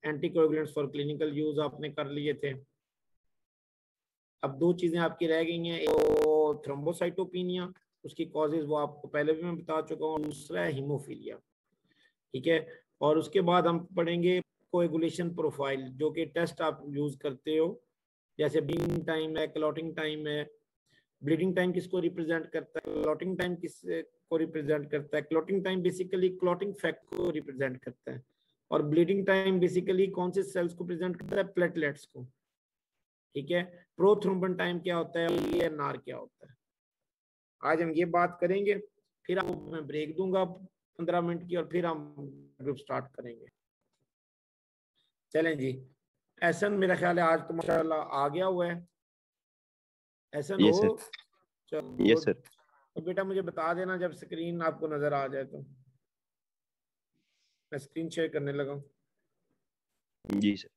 Anticoagulants for clinical use आपने कर लिए थे। अब दो चीजें आपकी रह गई हैं, एक थ्रोम्बोसाइटोपिनिया, उसकी कॉजेज वो आपको पहले भी मैं बता चुका हूँ, दूसरा है हीमोफीलिया, ठीक है। और उसके बाद हम पढ़ेंगे कोएगुलेशन प्रोफाइल, जो कि टेस्ट आप यूज करते हो, जैसे ब्लीडिंग टाइम है, क्लॉटिंग टाइम है। ब्लीडिंग टाइम किसको रिप्रेजेंट करता है, क्लॉटिंग टाइम किस को रिप्रेजेंट करता है। Clotting time basically clotting factor को रिप्रेजेंट करता है, और ब्लीडिंग टाइम बेसिकली कौन से सेल्स को प्रेजेंट करता है, प्लेटलेट्स को, ठीक है। प्रोथ्रोम्बन टाइम क्या होता है, PNR क्या होता है, आज हम ये बात करेंगे। फिर आपको मैं ब्रेक दूंगा 15 मिनट की, और फिर हम ग्रुप स्टार्ट करेंगे। चलें जी, एहसन मेरा ख्याल है आज तो माशाल्लाह आ गया हुआ है। एहसन हो? चलो यस सर। तो बेटा मुझे बता देना जब स्क्रीन आपको नजर आ जाए, तो मैं स्क्रीन शेयर करने लगा हूं। जी सर।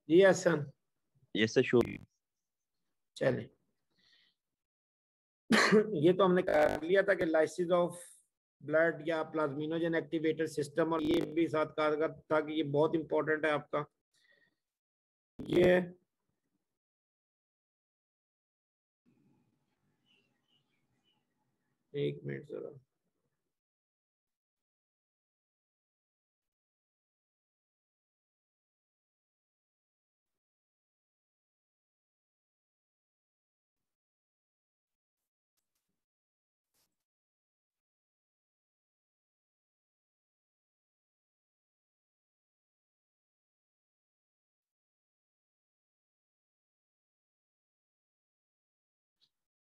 जी एहसन। Yes sir show. चलें ये तो हमने कर लिया था कि लाइसिस ऑफ ब्लड या प्लाज्मिनोजन एक्टिवेटर सिस्टम, और ये भी साथ कहा था कि ये बहुत इंपॉर्टेंट है आपका। ये एक मिनट जरा,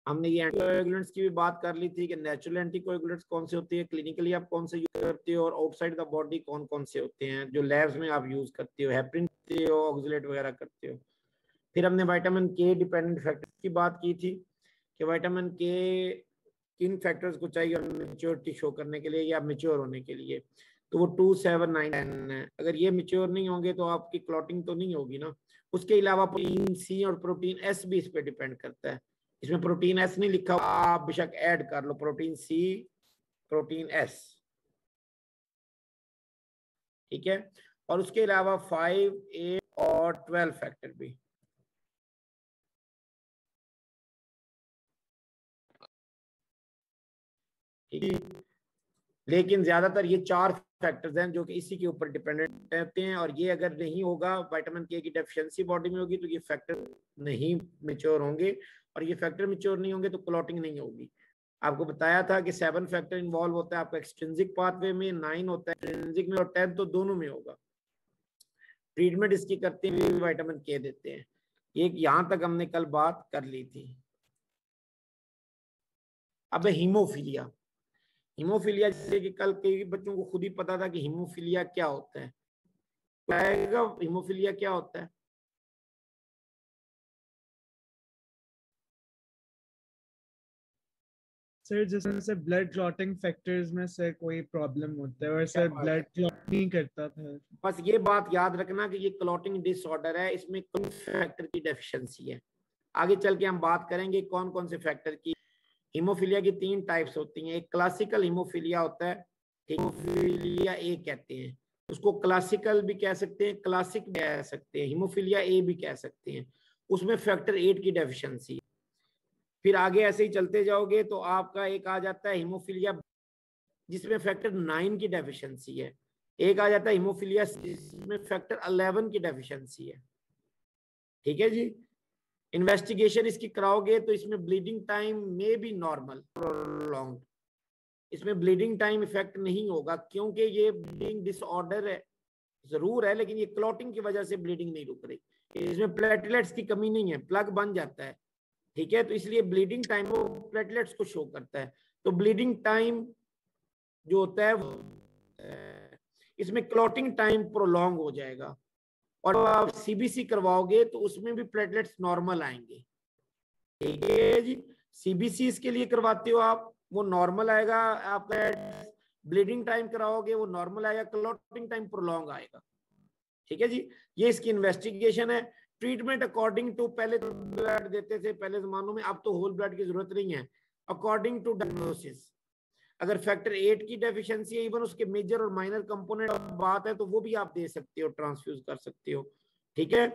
हमने ये एंटीकोएगुलेंट्स की भी बात कर ली थी कि नेचुरल एंटीकोएगुलेंट्स कौन से होते हैं, क्लिनिकली आप कौन से यूज करते हो, और आउटसाइड द बॉडी कौन कौन से होते हैं जो लैब्स में आप यूज करते हो, हेपरिन करते हो, ऑक्सलेट वगैरह करते हो। फिर हमने विटामिन के डिपेंडेंट फैक्टर्स की बात की थी कि विटामिन के किन फैक्टर्स को चाहिए मेच्योरिटी शो करने के लिए या मेच्योर होने के लिए, तो वो 2, 7, 9, 10 है। अगर ये मेच्योर नहीं होंगे तो आपकी क्लॉटिंग तो नहीं होगी ना। उसके अलावा प्रोटीन सी और प्रोटीन एस भी इस पे डिपेंड करता है। इसमें प्रोटीन एस नहीं लिखा, आप बेशक ऐड कर लो, प्रोटीन सी, प्रोटीन एस, ठीक है। और उसके अलावा 5, 8 और 12 फैक्टर भी। ठीक है, लेकिन ज्यादातर ये 4 फैक्टर्स हैं जो कि इसी के ऊपर डिपेंडेंट रहते हैं, और ये अगर नहीं होगा, विटामिन के की डेफिशिएंसी बॉडी में होगी, तो ये फैक्टर नहीं मेच्योर होंगे, और ये फैक्टर मेच्योर नहीं होंगे तो क्लॉटिंग नहीं होगी। आपको बताया था कि 7 फैक्टर इन्वॉल्व होता है आपका एक्सट्रिंसिक पाथवे में, 9 होता है इंट्रिंसिक में, और 10 तो दोनों में होगा। ट्रीटमेंट इसकी करते हुए विटामिन के देते हैं। एक यहां तक हमने कल बात कर ली थी। अब हीमोफीलिया, हीमोफीलिया जैसे कि कल कई बच्चों को खुद ही पता था कि हीमोफीलिया क्या होता है, हीमोफीलिया क्या होता है? सर जैसे ब्लड क्लॉटिंग फैक्टर्स में सर कोई प्रॉब्लम होता है और सर ब्लड क्लॉट नहीं करता था। बस ये बात याद रखना कि ये क्लॉटिंग डिसऑर्डर है, इसमें कौन फैक्टर की डेफिशिएंसी है। आगे चल के हम बात करेंगे कौन कौन से फैक्टर की। हीमोफीलिया की 3 टाइप्स होती हैं। एक क्लासिकल हीमोफीलिया होता है, हीमोफीलिया ए कहते हैं उसको, क्लासिकल भी कह सकते हैं, क्लासिक भी कह सकते हैं, हीमोफीलिया ए भी कह सकते हैं। उसमें फैक्टर 8 की डेफिशिएंसी। फिर आगे ऐसे ही चलते जाओगे तो आपका एक आ जाता है हीमोफीलिया जिसमें फैक्टर 9 की डेफिशिएंसी है। एक आ जाता है हीमोफीलिया जिसमें फैक्टर 11 की डेफिशिएंसी है, ठीक है जी। इन्वेस्टिगेशन इसकी कराओगे तो इसमें ब्लीडिंग टाइम में भी नॉर्मल प्रोलॉन्ग, इसमें ब्लीडिंग टाइम इफेक्ट नहीं होगा क्योंकि ये ब्लीडिंग डिसऑर्डर है जरूर है, लेकिन ये क्लॉटिंग की वजह से ब्लीडिंग नहीं रुक रही। इसमें प्लेटलेट्स की कमी नहीं है, प्लग बन जाता है, ठीक है। तो इसलिए ब्लीडिंग टाइम वो प्लेटलेट्स को शो करता है। तो ब्लीडिंग टाइम जो होता है वो, इसमें क्लॉटिंग टाइम प्रोलॉन्ग हो जाएगा। और आप सीबीसी करवाओगे तो उसमें भी प्लेटलेट्स नॉर्मल आएंगे, ठीक है जी। सीबीसी के लिए करवाते हो आप, वो नॉर्मल आएगा, आपका ब्लीडिंग टाइम कराओगे वो नॉर्मल आएगा, क्लॉटिंग टाइम प्रोलॉन्ग आएगा, ठीक है जी। ये इसकी इन्वेस्टिगेशन है। ट्रीटमेंट अकॉर्डिंग टू, पहले तो ब्लड देते थे पहले जमानों में, अब तो होल ब्लड की जरूरत नहीं है, अकॉर्डिंग टू डायग्नोसिस। अगर फैक्टर 8 की डेफिशिएंसी है, इवन उसके मेजर और माइनर कंपोनेंट बात है, तो वो भी आप दे सकते हो, ट्रांसफ्यूज कर सकते हो, ठीक है।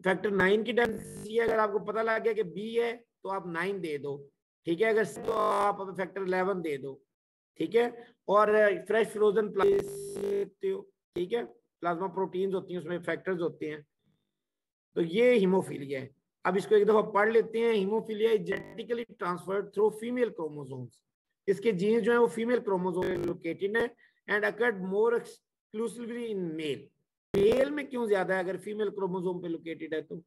फैक्टर 9 की डेफिशिएंसी है, अगर आपको पता लग गया कि बी है तो आप 9 दे दो, ठीक है, अगर तो आप फैक्टर 11 दे दो, ठीक है। और फ्रेश फ्रोजन देते हो, ठीक है, प्लाज्मा प्रोटीन्स होती हैं उसमें फैक्टर्स होते हैं। तो ये हीमोफीलिया है। अब इसको एक दफा पढ़ लेते हैं। Hemophilia is genetically transferred through female chromosomes. इसके जीन्स जो है वो फीमेल क्रोमोसोम में लोकेटेड है and occurred more exclusively in male. Male में क्यों ज्यादा है अगर फीमेल क्रोमोसोम पे लोकेटेड है तो?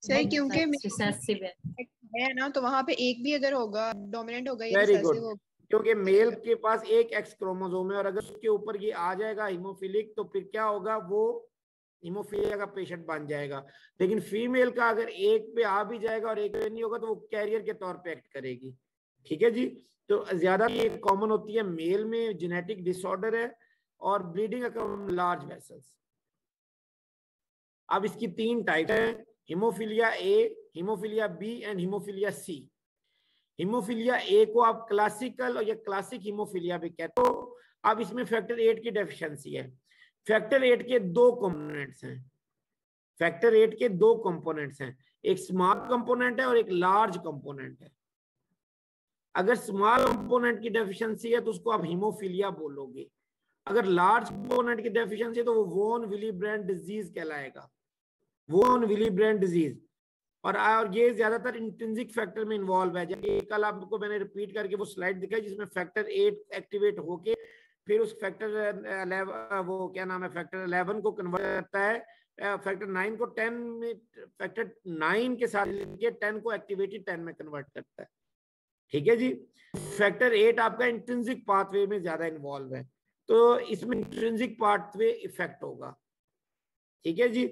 सही, क्योंकि है ना, तो वहां पे एक भी अगर होगा डोमिनेंट होगा ये वेरी गुड, रिसेसिव होगा, क्योंकि मेल के पास एक एक्स क्रोमोसोम है और अगर उसके ऊपर ये आ जाएगा हीमोफिलिक तो फिर क्या होगा, वो हीमोफीलिया का पेशेंट बन जाएगा। लेकिन फीमेल का अगर एक पे आ भी जाएगा और एक पे नहीं होगा तो वो कैरियर के तौर पे एक्ट करेगी, ठीक है जी। तो ज्यादा ये कॉमन होती है मेल में, जेनेटिक डिसऑर्डर है और ब्लीडिंग अक्रॉस लार्ज वेसल्स। अब इसकी 3 टाइप है, hemophilia A, hemophilia B and hemophilia C. Hemophilia A को आप क्लासिकल और या क्लासिक हीमोफीलिया भी कहते हो। अब इसमें फैक्टर 8 की डेफिशिएंसी है। फैक्टर 8 के 2 कंपोनेंट्स हैं, फैक्टर 8 के 2 कंपोनेंट्स हैं, एक स्मॉल कंपोनेंट है और एक लार्ज कंपोनेंट है। अगर स्मॉल कंपोनेंट की डेफिशिएंसी है तो उसको आप हीमोफीलिया बोलोगे, अगर लार्ज कंपोनेंट की डेफिशिएंसी है तो वो वॉन विली ब्रांड डिजीज कहलाएगा, वॉन विली ब्रांड डिजीज। और ये ज्यादातर इंट्रिंसिक फैक्टर में इन्वॉल्व है। जैसे कल आपको मैंने रिपीट करके वो स्लाइड दिखाई जिसमें फैक्टर 8 एक्टिवेट होके फिर उस फैक्टर वो क्या नाम है फैक्टर 11 को कन्वर्ट करता है, फैक्टर 9 को 10 में, फैक्टर 9 के साथ 10 को एक्टिवेटेड 10 में कन्वर्ट करता है, ठीक है जी। फैक्टर 8 आपका इंट्रिंसिक पाथवे में ज्यादा इन्वॉल्व है, तो इसमें इंट्रिंसिक पाथवे इफेक्ट होगा, ठीक है जी।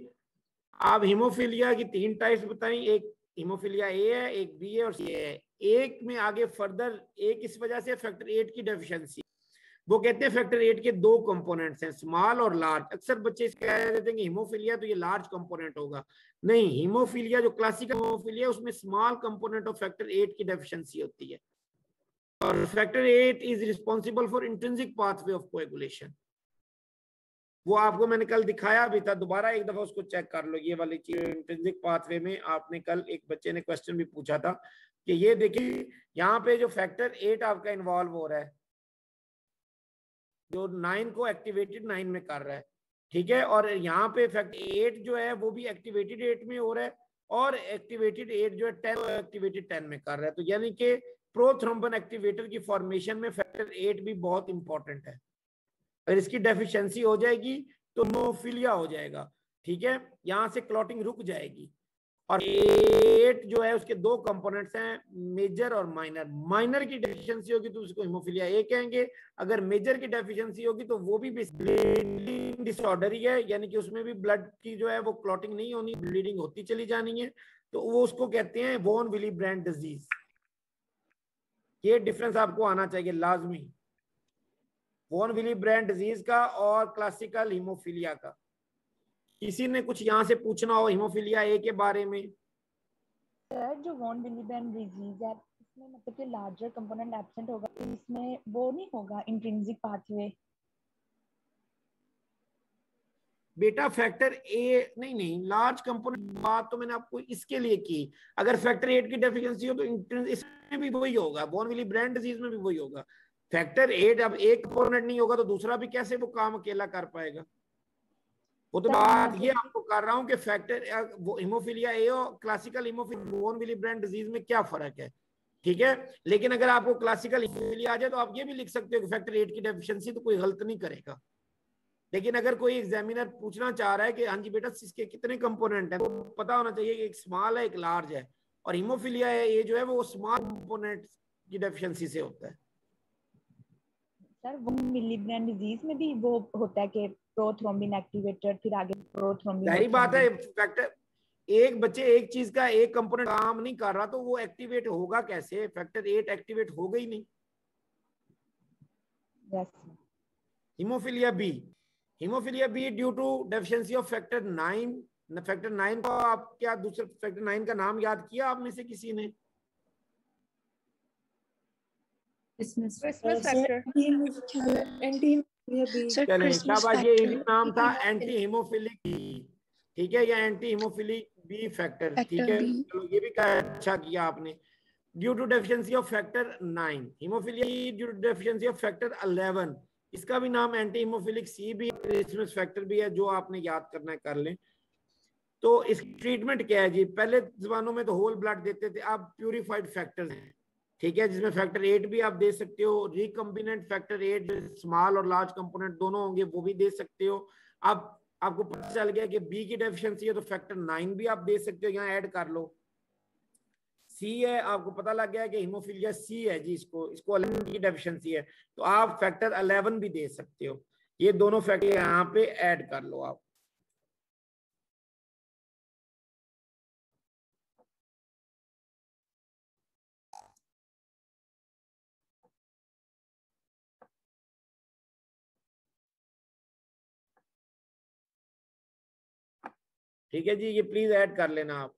आप हीमोफीलिया की 3 टाइप्स बताई, एक हीमोफीलिया ए है, एक बी है और सी है। एक में आगे फर्दर एक इस वजह से फैक्टर 8 की डेफिशिएंसी, वो कहते हैं फैक्टर 8 के 2 कंपोनेंट्स हैं, स्मॉल और लार्ज। अक्सर बच्चे कह देते हैं कि हीमोफीलिया तो ये लार्ज कंपोनेंट होगा, नहीं, हीमोफीलिया जो क्लासिकल हीमोफीलिया उसमें स्मॉल कंपोनेंट ऑफ फैक्टर 8 की डेफिशिएंसी होती है और factor 8 is responsible for intrinsic pathway of coagulation. वो आपको मैंने कल दिखाया भी था, दोबारा एक दफा उसको चेक कर लो। ये वाली चीज इंट्रिंसिक पाथवे में आपने कल एक बच्चे ने क्वेश्चन भी पूछा था कि ये देखिए यहाँ पे जो फैक्टर 8 आपका इन्वॉल्व हो रहा है, जो 9 को एक्टिवेटेड 9 में कर रहा है, ठीक है, और यहाँ पे फैक्टर 8 जो है वो भी एक्टिवेटेड 8 में हो रहा है और एक्टिवेटेड 8 जो है 10 एक्टिवेटेड 10 में कर रहा है। तो यानी कि प्रोथ्रोम्बन एक्टिवेटर की फॉर्मेशन में फैक्टर 8 भी बहुत इंपॉर्टेंट है। अगर इसकी डेफिशिएंसी हो जाएगी तो हीमोफीलिया हो जाएगा, ठीक है, यहां से क्लॉटिंग रुक जाएगी। और 8 जो है उसके 2 कंपोनेंट्स हैं, मेजर और माइनर। माइनर की डेफिशिएंसी होगी तो उसको हीमोफीलिया ए कहेंगे, अगर मेजर की डेफिशिएंसी होगी तो वो भी ब्लीडिंग डिसऑर्डर ही है, यानी कि उसमें भी ब्लड की जो है वो क्लॉटिंग नहीं होनी, ब्लीडिंग होती चली जानी है, तो वो उसको कहते हैं वॉन विली ब्रांड डिजीज। ये डिफरेंस आपको आना चाहिए लाजमी, वॉन विली ब्रांड डिजीज का और क्लासिकल हीमोफीलिया का। किसी ने कुछ यहाँ से पूछना हो हीमोफीलिया ए के बारे में? सर जो वॉन विली ब्रांड डिजीज है इसमें मतलब कि लार्जर कंपोनेंट एब्सेंट होगा, तो इसमें वो नहीं होगा इंट्रिंसिक पाथवे? बेटा फैक्टर ए नहीं, लार्ज कंपोनेंट बात तो मैंने आपको इसके लिए की। अगर फैक्टर 8 की डेफिशिएंसी हो तो इसमें भी वही होगा, वॉन विली ब्रांड डिजीज में भी वही होगा। फैक्टर 8 अब एक कंपोनेंट नहीं होगा तो दूसरा भी कैसे वो काम अकेला कर पाएगा? वो तो बात ये आपको कर रहा हूँ कि फैक्टर हीमोफीलिया ए और classical hemophilia von Willebrand disease में क्या फर्क है, ठीक है। लेकिन अगर आपको क्लासिकल हीमोफीलिया आ जाए तो आप ये भी लिख सकते हो कि फैक्टर 8 की डेफिशिएंसी, तो कोई गलत नहीं करेगा। लेकिन अगर कोई एग्जामिनर पूछना चाह रहा है कि हाँ जी बेटा इसके कितने कंपोनेंट हैं, तो पता होना चाहिए कि एक स्मॉल है एक लार्ज है, और हीमोफीलिया ये जो है वो स्मॉल कंपोनेंट की डेफिशिएंसी से होता है। सर वो मिली ब्रांड डिजीज में भी वो होता है कि प्रोथ्रोम्बिन एक्टिवेटर, फिर आगे प्रोथ्रोम्बिन। जाहिर बात है, फैक्टर एक बच्चे एक चीज का एक कंपोनेंट काम नहीं कर रहा तो वो एक्टिवेट होगा कैसे? फैक्टर 8 एक्टिवेट हो गई नहीं। Hemophilia B due to deficiency of factor 9, factor 9 को आप क्या दूसरे फैक्टर 9 का नाम याद किया आप में से किसी ने? चलें, शाबाश, ये इजी नाम था, एंटी हीमोफिलिक बी, ठीक है, या एंटी हीमोफिलिक बी फैक्टर, ठीक है, चलो ये भी अच्छा किया आपने। Due to deficiency of factor 9, hemophilia due to deficiency of factor 11, इसका भी नाम एंटी हीमोफिलिक सी भी है, फैक्टर भी है, जो आपने याद करना है कर लें। तो इस ट्रीटमेंट क्या है जी? पहले जमानों में तो होल ब्लड देते थे, अब प्यूरिफाइड फैक्टर्स हैं, ठीक है, जिसमें फैक्टर 8 भी आप दे सकते हो, रिकम्बिनेंट फैक्टर 8 स्मॉल और लार्ज कंपोनेंट दोनों होंगे, वो भी दे सकते हो। अब आपको पता चल गया कि बी की डेफिशिएंसी है तो फैक्टर 9 भी आप दे सकते हो, यहाँ ऐड कर लो। सी है, आपको पता लग गया कि हीमोफिलिया सी है जी, इसको 11 की डेफिशिएंसी है, तो आप फैक्टर 11 भी दे सकते हो। ये दोनों फैक्टर यहाँ पे ऐड कर लो आप। ठीक है जी, ये प्लीज ऐड कर लेना आप।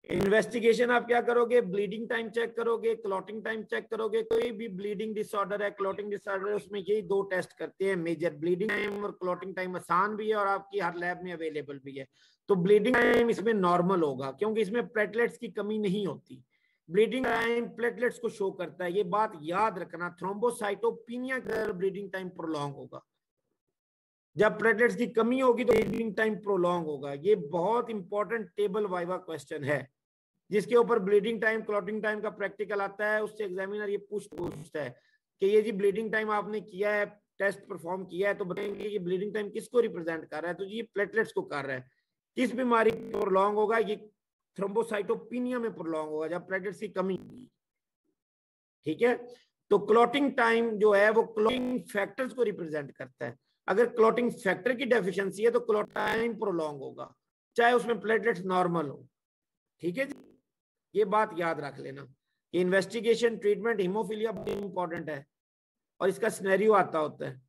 इन्वेस्टिगेशन आप क्या करोगे? ब्लीडिंग टाइम चेक करोगे, क्लॉटिंग टाइम चेक करोगे। कोई भी ब्लीडिंग डिसऑर्डर है, क्लॉटिंग डिसऑर्डर है, उसमें यही दो टेस्ट करते हैं मेजर, ब्लीडिंग टाइम और क्लॉटिंग टाइम। आसान भी है और आपकी हर लैब में अवेलेबल भी है। तो ब्लीडिंग टाइम इसमें नॉर्मल होगा क्योंकि इसमें प्लेटलेट्स की कमी नहीं होती। ब्लीडिंग टाइम प्लेटलेट्स को शो करता है, ये बात याद रखना। थ्रोम्बोसाइटोपिनिया का ब्लीडिंग टाइम प्रोलॉन्ग होगा, जब प्लेटलेट्स की कमी होगी तो ब्लीडिंग टाइम प्रोलॉन्ग होगा। ये बहुत इंपॉर्टेंट टेबल वाइवा क्वेश्चन है, जिसके ऊपर ब्लीडिंग टाइम क्लॉटिंग टाइम का प्रैक्टिकल आता है। उससे एग्जामिनर ये पूछता है कि ये जी ब्लीडिंग टाइम आपने किया है, टेस्ट परफॉर्म किया है, तो बताएंगे कि ब्लीडिंग टाइम किसको रिप्रेजेंट कर रहा है, तो जी प्लेटलेट्स को कर रहा है। किस बीमारी प्रोलॉन्ग होगा? ये थ्रोम्बोसाइटोपिनिया में प्रोलॉन्ग होगा, जब प्लेटलेट्स की कमी होगी, ठीक है। तो क्लॉटिंग टाइम जो है वो क्लॉटिंग फैक्टर्स को रिप्रेजेंट करता है। अगर क्लॉटिंग फैक्टर की डेफिशिएंसी है तो क्लॉट टाइम प्रोलॉन्ग होगा, चाहे उसमें प्लेटलेट्स नॉर्मल हो, ठीक है जी। ये बात याद रख लेना कि इन्वेस्टिगेशन ट्रीटमेंट हीमोफिलिया बहुत इंपॉर्टेंट है और इसका सिनेरियो आता होता है।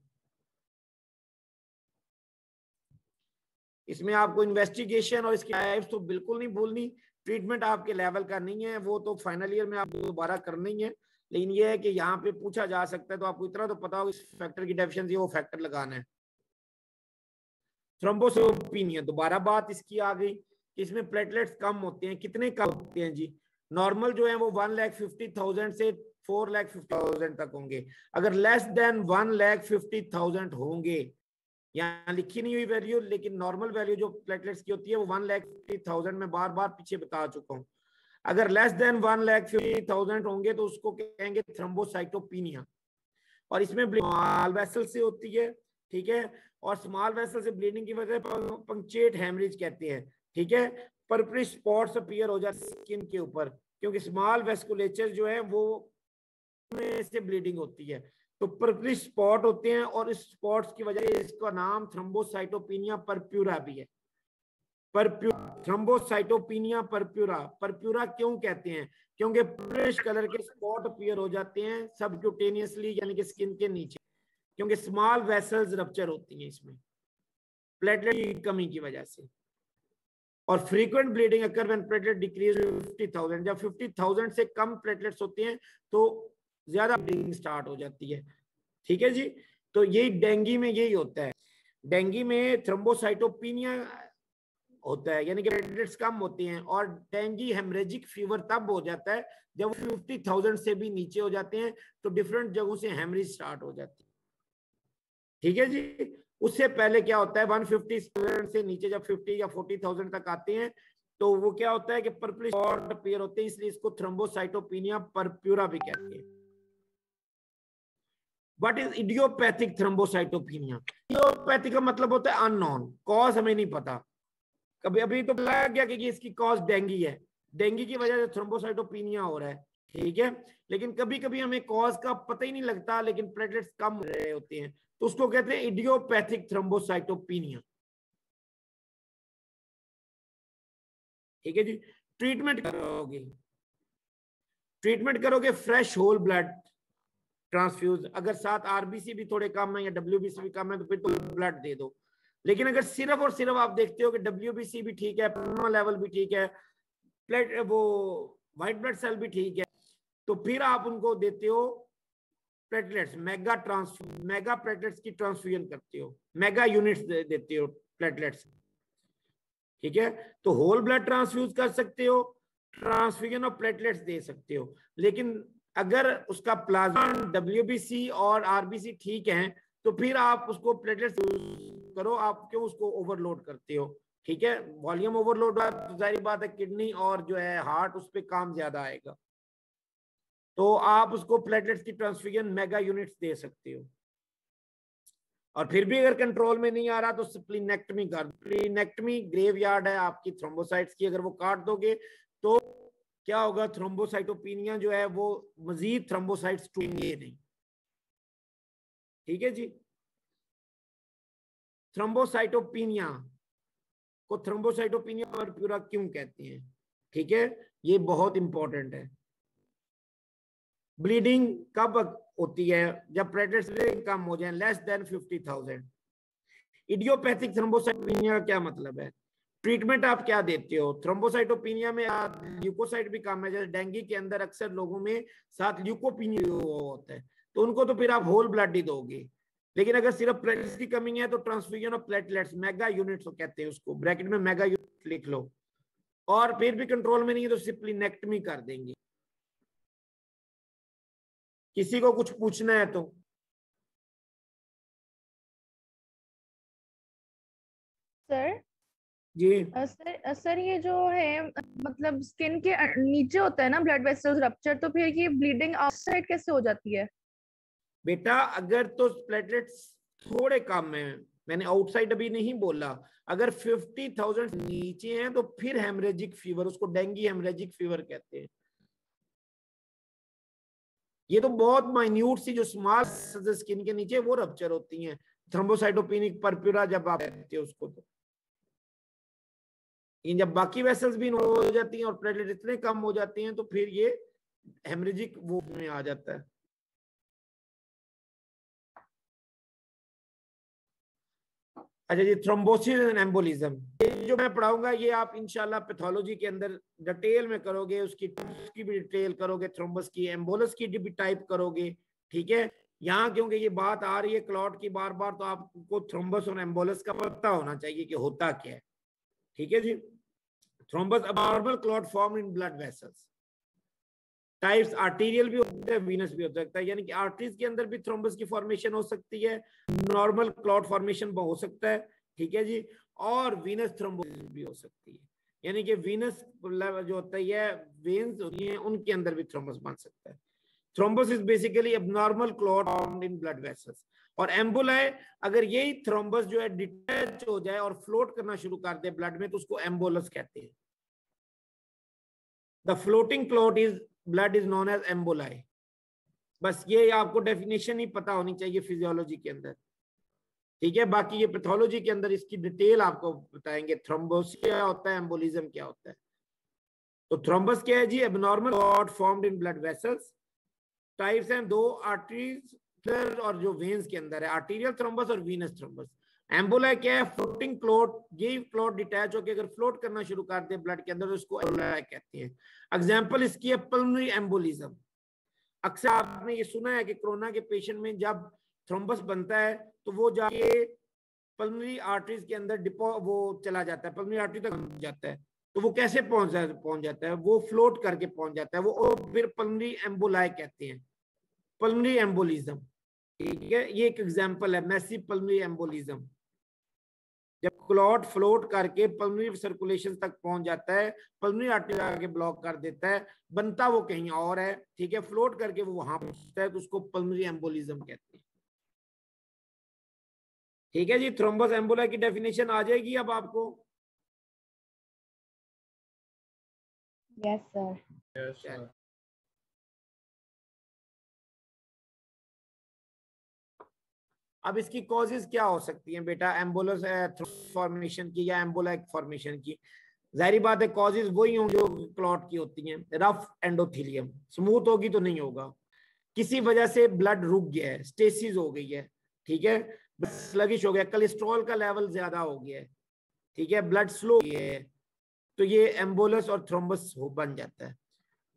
इसमें आपको इन्वेस्टिगेशन और इसकी टाइप्स तो बिल्कुल नहीं भूलनी। ट्रीटमेंट आपके लेवल का नहीं है, वो तो फाइनल ईयर में आपको दोबारा करनी है, लेकिन ये है कि यहाँ पे पूछा जा सकता है, तो आपको इतना तो पता हो इस फैक्टर की डेफिशिएंसी वो फैक्टर लगाना है। थ्रोम्बोसाइटोपिनिया, दोबारा बात इसकी आ गई कि इसमें प्लेटलेट्स कम होते हैं। कितने कम होते हैं जी? नॉर्मल जो है वो 1,50,000 से 4,50,000 तक होंगे। अगर लेस देन 1,50,000 होंगे, यहाँ लिखी नहीं हुई वैल्यू, लेकिन नॉर्मल वैल्यू जो प्लेटलेट्स की होती है वो 1,50,000 में बार बार पीछे बता चुका हूँ। अगर लेस देन 1,50,000 होंगे तो उसको कहेंगे थ्रोम्बोसाइटोपिनिया, और इसमें स्मॉल वेसल से होती है, ठीक है, और स्मॉल वेसल से ब्लीडिंग की वजह से पंक्चुएट हेमरेज कहते हैं, ठीक है। पर्पलिश स्पॉट्स अपीयर हो जाते स्किन के ऊपर, क्योंकि स्मॉल वेस्कुलेचर जो है वो में से ब्लीडिंग होती है, तो पर्पलिश स्पॉट होते हैं, और इस स्पॉट्स की वजह से इसका नाम थ्रोम्बोसाइटोपिनिया परप्यूरा भी है। थ्रोम्बोसाइटोपिनिया परप्यूरा, परप्यूरा क्यों कहते हैं? क्योंकि पर्पलिश कलर के स्पॉट अपीयर हो जाते हैं सबक्यूटेनियसली, यानी कि स्किन के नीचे, क्योंकि स्मॉल वेसल्स रप्चर होती हैं इसमें प्लेटलेट की कमी की वजह से। और frequent bleeding occur when platelet decrease 50,000, जब 50,000 से कम प्लेटलेट्स होते हैं तो ज्यादा ब्लीडिंग स्टार्ट हो जाती है, ठीक है जी। तो यही डेंगू में यही होता है। डेंगू में थ्रोम्बोसाइटोपिनिया होता है, यानी कि प्लेटलेट्स कम होते हैं, और डेंगू हेमरेजिक फीवर तब हो जाता है जब 50,000 से भी नीचे हो जाते हैं, तो डिफरेंट जगहों से हेमरेज स्टार्ट हो जाती है, ठीक है जी। उससे पहले क्या होता है, 150,000 से नीचे जब 50 या 40,000 तक आते हैं तो वो क्या होता है कि पर्पलिश स्पॉट अपीयर होते हैं, इसलिए इसको थ्रोम्बोसाइटोपिनिया परप्यूरा भी कहते हैं। What is idiopathic thrombocytopenia? Idiopathic का मतलब होता है अननोन, कॉज हमें नहीं पता। कभी अभी तो बताया गया कि इसकी कॉज डेंगू है, डेंगू की वजह से थ्रोम्बोसाइटोपिनिया हो रहा है, ठीक है, लेकिन कभी कभी हमें कॉज का पता ही नहीं लगता, लेकिन प्लेटलेट्स कम हो रहे होते हैं, तो उसको कहते हैं इडियोपैथिक थ्रोम्बोसाइटोपिनिया, ठीक है जी। ट्रीटमेंट करोगे फ्रेश होल ब्लड ट्रांसफ्यूज। अगर साथ आरबीसी भी थोड़े कम है या डब्ल्यूबीसी भी कम है तो फिर तो ब्लड दे दो। लेकिन अगर सिर्फ और सिर्फ आप देखते हो कि WBC भी ठीक है, प्लाज्मा लेवल भी ठीक है, वो व्हाइट ब्लड सेल भी ठीक है, तो फिर आप उनको देते हो प्लेटलेट्स, मेगा प्लेटलेट्स की ट्रांसफ्यूजन करते हो, मेगा यूनिट्स देते हो प्लेटलेट्स, ठीक है। तो होल ब्लड ट्रांसफ्यूज कर सकते हो, ट्रांसफ्यूजन ऑफ प्लेटलेट्स दे सकते हो, लेकिन अगर उसका प्लाज्मा WBC और RBC ठीक है तो फिर आप उसको प्लेटलेट्स करो, आप क्यों उसको ओवरलोड करते हो, ठीक है। वॉल्यूम ओवरलोड हुआ तो जाहिर बात है किडनी और जो है हार्ट उस पर काम ज्यादा आएगा, तो आप उसको प्लेटलेट्स की ट्रांसफ्यूजन मेगा यूनिट्स दे सकते हो। और फिर भी अगर कंट्रोल में नहीं आ रहा तो स्प्लीनेक्टमी कर, स्प्लीनेक्टमी ग्रेवयार्ड है आपकी थ्रोम्बोसाइट्स की, अगर वो काट दोगे तो क्या होगा, थ्रोम्बोसाइटोपिनिया जो है वो मजीद थ्रोम्बोसाइट्स टूटेंगे नहीं, ठीक है जी। थ्रोम्बोसाइटोपिनिया को थ्रोम्बोसाइटोपिनिया परप्यूरा क्यों कहते हैं, ठीक है, ये बहुत इंपॉर्टेंट है। ब्लीडिंग कब होती है, जब प्लेटलेट्स कम हो जाए, लेस देन 50,000। इडियोपैथिक थ्रोम्बोसाइटोपिनिया का क्या मतलब है, ट्रीटमेंट आप क्या देते हो। थ्रोम्बोसाइटोपिनिया में ल्यूकोसाइट भी कम है, जैसे डेंगू के अंदर अक्सर लोगों में साथ ल्यूकोपिनिया होता है, तो उनको तो फिर आप होल ब्लड ही दोगे। लेकिन अगर सिर्फ प्लेटलेट्स की कमी है तो transfusion of platelets, mega units कहते हैं उसको, ब्रैकेट में मेगा यूनिट लिख लो। और फिर भी कंट्रोल में नहीं है तो स्प्लीनेक्टमी कर देंगे। किसी को कुछ पूछना है तो सर जी। सर ये जो है मतलब स्किन के नीचे होता है ना ब्लड वेसल्स रप्चर, तो फिर ये ब्लीडिंग आउटसाइड कैसे हो जाती है बेटा, अगर तो प्लेटलेट्स थोड़े कम है, मैंने आउटसाइड अभी नहीं बोला, अगर 50,000 नीचे हैं तो फिर हेमरेजिक फीवर, उसको डेंगू हेमरेजिक फीवर कहते हैं। ये तो बहुत माइन्यूट सी जो स्मॉल स्किन के नीचे वो रप्चर होती हैं, थ्रोम्बोसाइटोपिनिक परप्यूरा जब आप कहते हो उसको। तो जब बाकी वेसल्स भी हो जाती हैं और प्लेटलेट इतने कम हो जाते हैं तो फिर ये हेमरेजिक वो में आ जाता है। अच्छा जी, थ्रोम्बोसिस एंड एम्बोलिज्म, ये जो मैं पढ़ाऊंगा ये आप इंशाल्लाह पैथोलॉजी के अंदर डिटेल में करोगे, उसकी भी डिटेल करोगे, थ्रोम्बस की, एम्बोलस की भी टाइप करोगे, ठीक है। यहाँ क्योंकि ये बात आ रही है क्लॉट की बार बार, तो आपको थ्रोम्बस और एम्बोलस का पता होना चाहिए कि होता क्या है, ठीक है जी। Thrombus abnormal clot form in blood vessels, types arterial भी होता है, वीनस भी हो सकता है, यानी कि आर्टरीज के अंदर भी थ्रोम्बस की फॉर्मेशन हो सकती है, नॉर्मल क्लॉट फॉर्मेशन हो सकता है, ठीक है जी, और वीनस थ्रोम्बोसिस भी हो सकती है, यानी कि वीनस जो होता है वेन्स होती हैं उनके अंदर भी थ्रोम्बस बन सकता है। Thrombosis basically abnormal clot formed in blood vessels. और एम्बोलाई, अगर यही थ्रोम्बस जो है डिटैच हो जाए और फ्लोट करना शुरू कर दे ब्लड में तो उसको एम्बोलस कहते हैं। The floating clot is blood is known as emboli. बस ये आपको डेफिनेशन ही पता होनी चाहिए फिजियोलॉजी के अंदर, ठीक है। बाकी ये पैथोलॉजी के अंदर इसकी डिटेल आपको बताएंगे, थ्रोम्बोसिस क्या होता है, एम्बोलिज्म क्या होता है। तो थ्रोम्बस क्या है जी, abnormal clot formed in blood vessels. Types हैं दो, आर्टरीज और जो वेन्स के अंदर है, आर्टीरियल थ्रोम्बस और वीनस थ्रोम्बस। एम्बोलाई क्या है, फ्लोटिंग क्लॉट, ये क्लॉट डिटैच होकर अगर फ्लोट करना शुरू कर दे ब्लड के अंदर तो इसको एम्बोलाई कहते हैं। एग्जांपल इसकी है पल्मोनरी एम्बोलिज्म। अक्सर आपने ये सुना है कि कोरोना के पेशेंट में जब थ्रोम्बस बनता है तो वो जाके पल्मोनरी आर्टरीज के अंदर वो चला जाता है, पल्मोनरी आर्टरी तक पहुंच जाता है। तो वो कैसे पहुंच जाता है, वो फ्लोट करके पहुंच जाता है, वो फिर पल्मोनरी एम्बोलाई कहते हैं, पल्मोनरी एम्बोलिज्म, ठीक है। ये एक एग्जांपल है मैसिव पल्मोनरी एम्बोलिज्म, जब क्लॉट फ्लोट करके पल्मोनरी सर्कुलेशन तक पहुंच जाता है, पल्मोनरी आर्टरी आके ब्लॉक कर देता है, बनता वो कहीं और है, ठीक है, फ्लोट करके वो वहां पहुंचता है, तो उसको पल्मोनरी एम्बोलिज्म कहते हैं, ठीक है जी। थ्रोम्बस एम्बोलाई की डेफिनेशन आ जाएगी अब आपको। Yes sir. अब इसकी कॉजेज क्या हो सकती हैं बेटा, एम्बोलस फॉर्मेशन की या एम्बोलाइक फॉर्मेशन की। जाहिर बात है कॉजेज वही होंगे जो क्लॉट की होती हैं। रफ एंडोथेलियम, स्मूथ होगी तो नहीं होगा, किसी वजह से ब्लड रुक गया है, स्टेसिस हो गई है, ठीक है, स्लगिश हो गया, कोलेस्ट्रॉल का लेवल ज्यादा हो गया है, ठीक है, ब्लड स्लो है, तो ये एम्बोलस और थ्रोम्बस बन जाता है।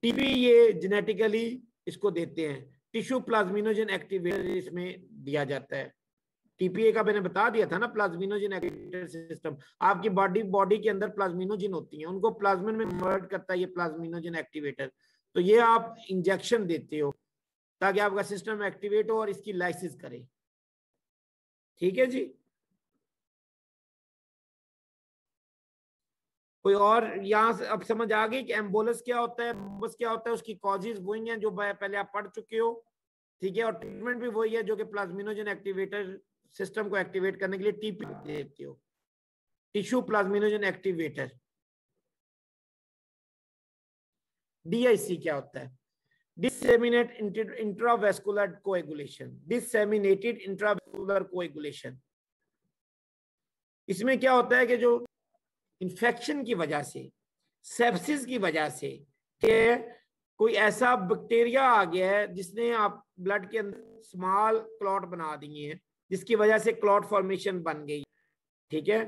टीबी ये जेनेटिकली इसको देते हैं, टिश्यू प्लाज्मिनोजन एक्टिवेटर इसमें दिया जाता है। टीपीए का मैंने बता दिया था ना, प्लाज्मिनोजन एक्टिवेटर सिस्टम, आपकी बॉडी के अंदर प्लाज्मिनोजन होती है, उनको प्लाज्मिन में कन्वर्ट करता है ये प्लाज्मिनोजन एक्टिवेटर। तो ये आप इंजेक्शन देते हो ताकि आपका सिस्टम एक्टिवेट हो और इसकी लाइसिस करे, ठीक है जी। कोई और यहां से अब समझ आ गई कि एम्बोलस क्या होता है, बस क्या होता है, उसकी कॉजेज वही हैं जो पहले आप पढ़ चुके हो, ठीक है, और ट्रीटमेंट भी वही है जो कि प्लाज्मिनोजन एक्टिवेटर सिस्टम को एक्टिवेट करने के लिए टीपी देते हो, टिश्यू प्लाज्मिनोजन एक्टिवेटर। डीआईसी क्या होता है? Disseminate intravascular coagulation, disseminated intravascular coagulation. इसमें क्या होता है कि जो इन्फेक्शन की वजह से, सेप्सिस की वजह से, कि कोई ऐसा बैक्टीरिया आ गया है जिसने आप ब्लड के अंदर स्मॉल क्लॉट बना दिए हैं, जिसकी वजह से क्लॉट फॉर्मेशन बन गई, ठीक है,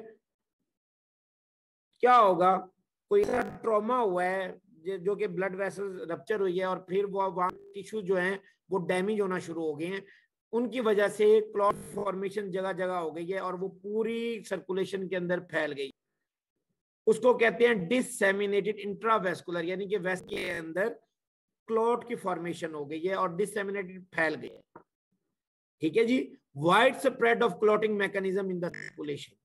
क्या होगा, कोई ऐसा ट्रॉमा हुआ है जो कि ब्लड वेसल्स रप्चर हुई है और फिर वो वहां टिश्यू जो है वो डैमेज होना शुरू हो गए हैं, उनकी वजह से क्लॉट फॉर्मेशन जगह जगह हो गई है और वो पूरी सर्कुलेशन के अंदर फैल गई, उसको कहते हैं डिसेमिनेटेड इंट्रावेस्कुलर, यानी कि वेस्ट के अंदर क्लॉट की फॉर्मेशन हो गई है और डिसेमिनेटेड फैल गई है, ठीक है जी। Widespread of clotting mechanism in the circulation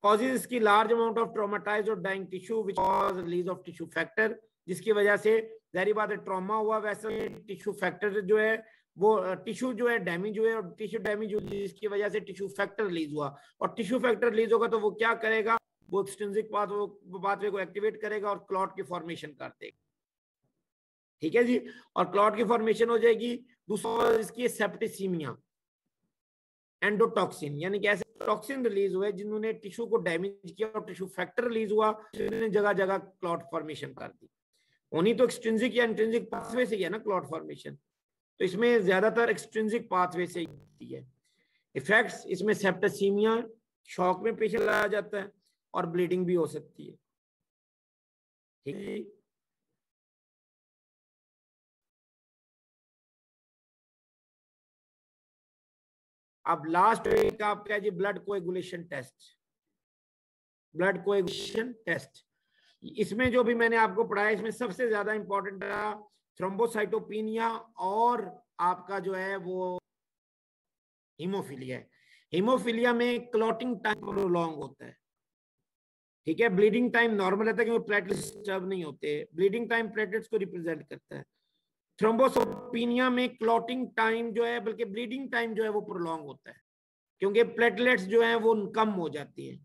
causes इसकी लार्ज अमाउंट ऑफ ट्रॉमेटाइज्ड और dying tissue which cause release of tissue factor, जिसकी वजह से जाहिर बात है ट्रॉमा हुआ, वैसे टिश्यू फैक्टर जो है वो टिश्यू जो है डैमेज हुए और टिश्यू डैमेज हुई जिसकी वजह से टिश्यू फैक्टर रिलीज हुआ, और टिश्यू फैक्टर रिलीज होगा तो वो क्या करेगा, वो एक्सट्रिंसिक पाथवे को एक्टिवेट करेगा और क्लॉट की फॉर्मेशन कर देगा, ठीक है जी, और क्लॉट की फॉर्मेशन हो जाएगी। दूसरा इसकी सेप्टिसीमिया, एंडोटॉक्सिन, यानी कि ऐसे टॉक्सिन रिलीज हुए जिन्होंने टिश्यू को डैमेज किया और टिश्यू फैक्टर रिलीज हुआ जिन्होंने जगह जगह क्लॉट फॉर्मेशन कर दी। उन्हीं तो एक्सट्रिंसिक या इंट्रिंसिक पाथवे से ही है ना क्लॉट फॉर्मेशन, तो इसमें ज्यादातर एक्सट्रिंसिक पाथवे से ही है। इफेक्ट्स इसमें सेप्टिसीमिया, शॉक में पेशेंट आ जाता है और ब्लीडिंग भी हो सकती है, ठीक है। अब लास्ट एक आपका जी blood coagulation test, blood coagulation test, इसमें जो भी मैंने आपको पढ़ाया इसमें सबसे ज्यादा इंपॉर्टेंट रहा थ्रोम्बोसाइटोपिनिया और आपका जो है वो हीमोफीलिया है। हीमोफीलिया में क्लॉटिंग टाइम प्रोलॉन्ग होता है, ठीक है, ब्लीडिंग टाइम नॉर्मल रहता है क्योंकि प्लेटलेट्स डिस्टर्ब नहीं होते, ब्लीडिंग टाइम प्लेटलेट्स को रिप्रेजेंट करता है। थ्रोम्बोसाइटोपिनिया में क्लॉटिंग टाइम जो है बल्कि ब्लीडिंग टाइम जो है वो प्रोलॉन्ग होता है क्योंकि प्लेटलेट्स जो है वो कम हो जाती है।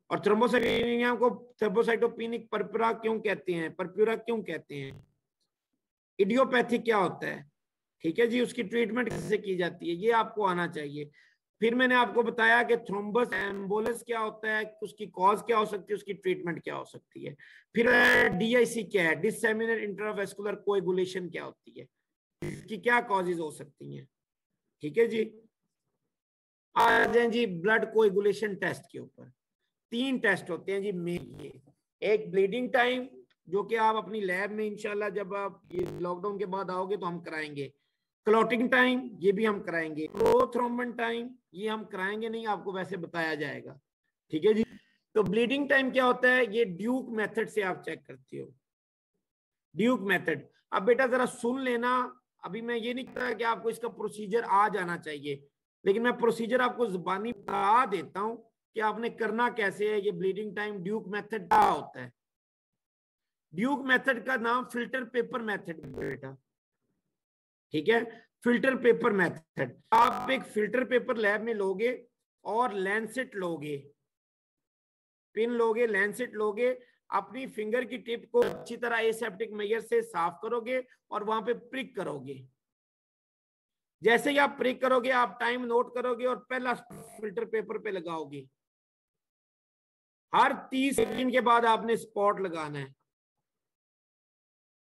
और थ्रोम्बोसाइटोपिनिया को थ्रोम्बोसाइटोपिनिक परपुरा क्यों कहते हैं, परप्यूरा क्यों कहते हैं, इडियोपैथिक क्या होता है, ठीक है जी, उसकी ट्रीटमेंट कैसे की जाती है ये आपको आना चाहिए। फिर मैंने आपको बताया कि थ्रोम्बस एम्बोलस क्या होता है, उसकी कॉज क्या हो सकती है, उसकी ट्रीटमेंट क्या हो सकती है। फिर डीआईसी क्या है, डिसेमिनेटेड इंट्रावेस्कुलर कोएगुलेशन क्या होती है, इसकी क्या कॉजेज हो सकती हैं, ठीक है जी। आ जाए जी ब्लड कोएगुलेशन टेस्ट के ऊपर। 3 टेस्ट होते हैं जी मेन, ये एक ब्लीडिंग टाइम जो कि आप अपनी लैब में इंशाल्लाह जब आप ये लॉकडाउन के बाद आओगे तो हम कराएंगे, क्लॉटिंग टाइम ये भी हम कराएंगे, प्रोथ्रोम्बन टाइम ये हम कराएंगे नहीं, आपको वैसे बताया जाएगा, ठीक है जी। तो ब्लीडिंग टाइम क्या होता है, ये ड्यूक मेथड से आप चेक करते हो, ड्यूक मेथड। अब बेटा जरा सुन लेना, अभी मैं ये नहीं कह रहा कि आपको इसका प्रोसीजर आ जाना चाहिए, लेकिन मैं प्रोसीजर आपको जुबानी बता देता हूं कि आपने करना कैसे है। ये ब्लीडिंग टाइम ड्यूक मेथड क्या होता है, ड्यूक मेथड का नाम फिल्टर पेपर मेथड बेटा, ठीक है, फिल्टर पेपर मेथड। आप एक फिल्टर पेपर लैब में लोगे और लैंसेट लोगे, पिन लोगे, लैंसेट लोगे, अपनी फिंगर की टिप को अच्छी तरह एसेप्टिक मेजर से साफ करोगे और वहां पे प्रिक करोगे। जैसे ही आप प्रिक करोगे आप टाइम नोट करोगे और पहला फिल्टर पेपर पे लगाओगे। हर 30 सेकंड के बाद आपने स्पॉट लगाना है,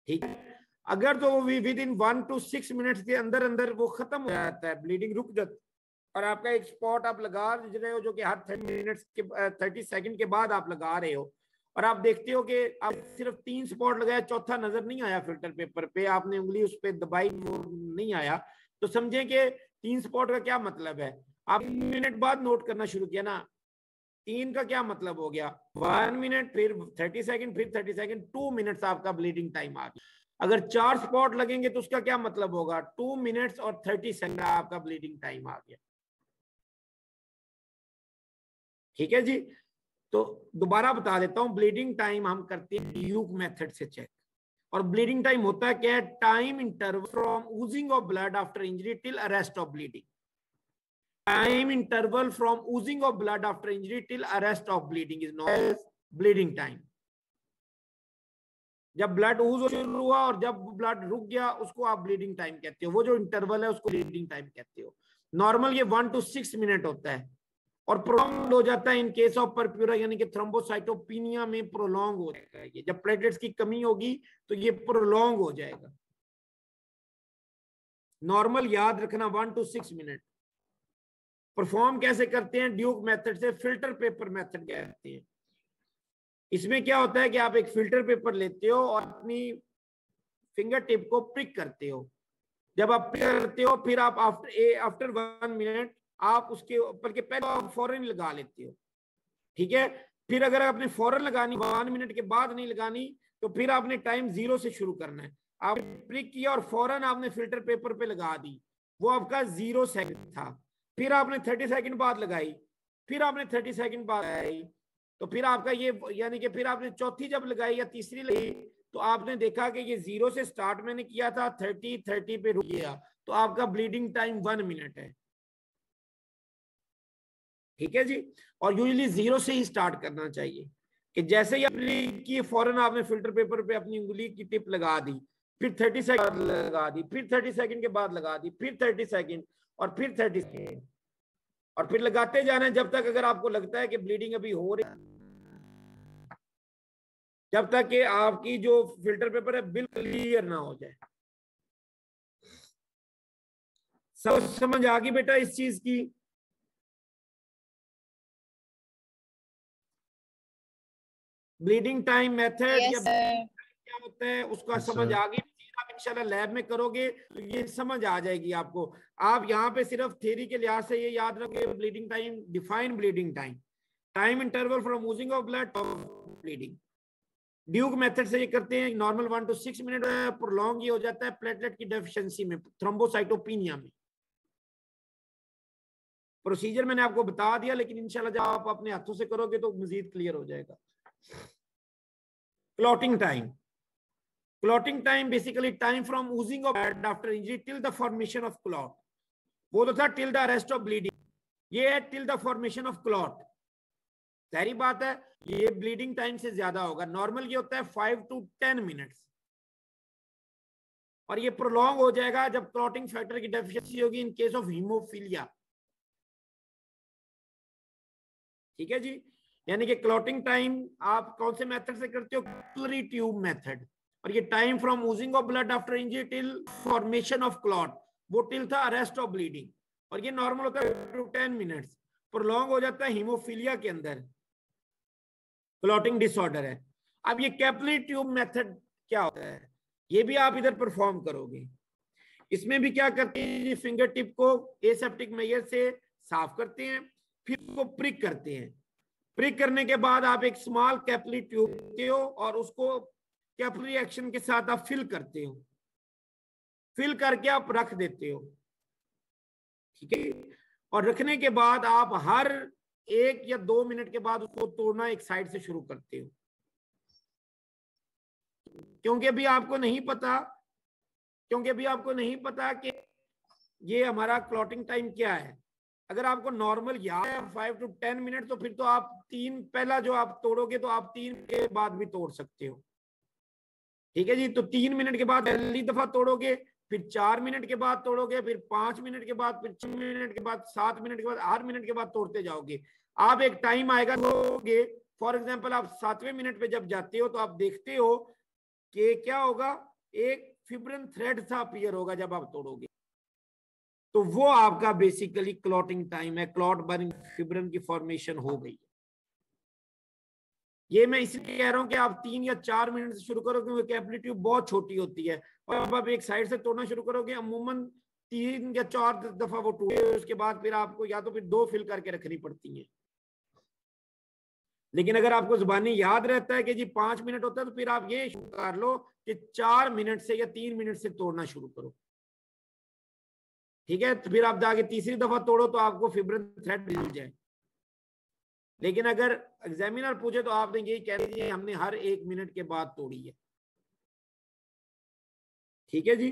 ठीक है। अगर तो विद इन 1 to 6 मिनट के अंदर अंदर वो खत्म हो जाता है, ब्लीडिंग रुक जाती, और आपका एक स्पॉट आप लगा रहे हो जो कि हर 30 सेकंड के बाद आप लगा रहे हो, और आप देखते हो कि आप सिर्फ 3 स्पॉट लगाया, चौथा नजर नहीं आया फिल्टर पेपर पे, आपने उंगली उस पर दबाई वो नहीं आया, तो समझे कि 3 स्पॉट का क्या मतलब है। आप मिनट बाद नोट करना शुरू किया ना, 3 का क्या मतलब हो गया, 1 मिनट, फिर 30 सेकंड, फिर 30 सेकंड, 2 मिनट्स आपका ब्लीडिंग टाइम आ गया। अगर 4 स्पॉट लगेंगे तो उसका क्या मतलब होगा, 2 मिनट्स और 30 सेकंड आपका ब्लीडिंग टाइम आ गया। ठीक है जी। तो दोबारा बता देता हूं, ब्लीडिंग टाइम हम करते हैं ड्यूक मेथड से चेक, और ब्लीडिंग टाइम होता है क्या है, time interval from oozing of blood after injury till arrest of bleeding. Time interval from oozing of blood after injury till arrest of bleeding is known as bleeding time. जब blood ooze शुरू हुआ और जब blood रुक गया उसको आप bleeding time कहते हो, वो जो इंटरवल है उसको ब्लीडिंग टाइम कहते हो। नॉर्मल ये 1 to 6 मिनट होता है, और प्रोलॉन्ग हो जाता है इन केस ऑफ परप्यूरा, यानी कि थ्रोम्बोसाइटोपिनिया में प्रोलॉन्ग हो जाएगा ये, जब प्लेटलेट्स की कमी होगी तो ये प्रोलॉन्ग हो जाएगा। नॉर्मल याद रखना 1 to 6 मिनट। परफॉर्म कैसे करते हैं, ड्यूक मेथड से, फिल्टर पेपर मेथड कहते हैं। इसमें क्या होता है कि आप एक फिल्टर पेपर लेते हो और अपनी फिंगर टिप को प्रिक करते हो। जब आप प्रिक करते हो फिर आप आफ्टर 1 मिनट आप उसके ऊपर के पहले आप फौरन लगा लेते हो। ठीक है, फिर अगर आपने फौरन लगानी 1 मिनट के बाद नहीं लगानी तो फिर आपने टाइम 0 से शुरू करना है। आपने प्रिक किया और फौरन आपने फिल्टर पेपर पे लगा दी, वो आपका 0 सेकंड था। फिर आपने 30 सेकंड बाद लगाई, फिर आपने 30 सेकंड बाद लगाई, तो फिर आपका ये यानी कि फिर आपने चौथी जब लगाई या तीसरी लगाई तो आपने देखा कि ये 0 से स्टार्ट मैंने किया था, 30 पे रुक गया, तो आपका ब्लीडिंग टाइम 1 मिनट है। ठीक है जी। और यूजुअली 0 से ही स्टार्ट करना चाहिए, कि जैसे ही अपनी की फौरन आपने फिल्टर पेपर पे अपनी उंगली की टिप लगा दी, फिर 30 सेकंड लगा दी, फिर 30 सेकंड के बाद लगा दी, फिर 30 सेकंड और फिर 30 सेकंड, और फिर लगाते जाना जब तक अगर आपको लगता है कि ब्लीडिंग अभी हो रही, जब तक कि आपकी जो फिल्टर पेपर है बिल्कुल क्लियर ना हो जाए। समझ आ गई बेटा इस चीज की? ब्लीडिंग टाइम मेथड या क्या होता है उसका समझ आ गई? आप इंशाल्लाह लैब में करोगे तो ये समझ आ जाएगी आपको। आप यहाँ पे सिर्फ थ्योरी के लिहाज से ये याद रखोगे, bleeding time, define bleeding time, time interval from oozing of blood to bleeding. Duke method से ये करते हैं, नॉर्मल 1 to 6 मिनट, प्रोलॉन्ग ये हो जाता है प्लेटलेट की डेफिशिएंसी में, थ्रोम्बोसाइटोपिनिया में। प्रोसीजर मैंने आपको बता दिया, लेकिन इंशाल्लाह जब आप अपने हाथों से करोगे तो मजीद क्लियर हो जाएगा। Clotting time, clotting time basically time from oozing of blood after injury till the formation of clot. वो तो था till the arrest of bleeding, ये है till the formation of clot. सारी बात है, ये ब्लीडिंग टाइम से ज्यादा होगा। नॉर्मल ये होता है 5 to 10 मिनट्स, और ये प्रोलॉन्ग हो जाएगा जब क्लॉटिंग फैक्टर की डेफिशिएंसी होगी इन केस ऑफ हीमोफीलिया। ठीक है जी। यानी कि क्लॉटिंग टाइम आप कौन से मेथड से करते हो, कैपिलरी ट्यूब मेथड, और ये time from oozing of blood after injury till formation of clot, वो टिल था अरेस्ट ऑफ ब्लीडिंग, और ये नॉर्मल होता है 5 to 10 मिनट्स, प्रोलॉन्ग हो जाता है हीमोफीलिया के अंदर, क्लॉटिंग डिसऑर्डर है। अब ये कैपिलरी ट्यूब मेथड क्या होता है, ये भी आप इधर परफॉर्म करोगे। इसमें भी क्या करते हैं, फिंगर टिप को एसेप्टिक मेजर से साफ करते हैं, फिर उसको प्रिक करते हैं। प्रिक करने के बाद आप एक स्मॉल कैपिलरी ट्यूब लेते हो और उसको कैपिलरी एक्शन के साथ आप फिल करते हो, फिल करके आप रख देते हो। ठीक है, और रखने के बाद आप हर 1 या 2 मिनट के बाद उसको तोड़ना एक साइड से शुरू करते हो, क्योंकि अभी आपको नहीं पता कि ये हमारा क्लॉटिंग टाइम क्या है। अगर आपको नॉर्मल याद है 5 to 10 मिनट, तो फिर तो आप 3 पहला जो आप तोड़ोगे तो आप 3 के बाद भी तोड़ सकते हो। ठीक है जी। तो 3 मिनट के बाद पहली दफा तोड़ोगे, फिर 4 मिनट के बाद तोड़ोगे, फिर 5 मिनट के बाद, फिर 6 मिनट के बाद, 7 मिनट के बाद, 8 मिनट के बाद तोड़ते जाओगे। आप एक टाइम आएगा तोड़ोगे, फॉर एग्जाम्पल आप 7वें मिनट पे जब जाते हो तो आप देखते हो कि क्या होगा, एक फिब्रिन थ्रेड सा अपीयर होगा जब आप तोड़ोगे। तो वो आपका बेसिकली क्लॉटिंग टाइम है, क्लॉट बर्निंग फिब्रिन की फॉर्मेशन हो गई। ये मैं इसलिए कह रहा हूं कि आप 3 या 4 मिनट से शुरू करो क्योंकि कैपिलरी ट्यूब बहुत छोटी होती है, और अब आप एक साइड से तोड़ना शुरू करोगे अमूमन 3 या 4 दफा वो टूटे, उसके बाद फिर आपको या तो फिर 2 फिल करके रखनी पड़ती है। लेकिन अगर आपको जुबानी याद रहता है कि जी 5 मिनट होता है, तो फिर आप ये शुरू कर लो कि 4 मिनट से या 3 मिनट से तोड़ना शुरू करो, ठीक है। तो फिर आप जाके तीसरी दफा तोड़ो तो आपको फिब्रिन थ्रेड मिल जाए। लेकिन अगर एग्जामिनर पूछे तो आपने यही कह दीजिए हमने हर 1 मिनट के बाद तोड़ी है, ठीक है जी।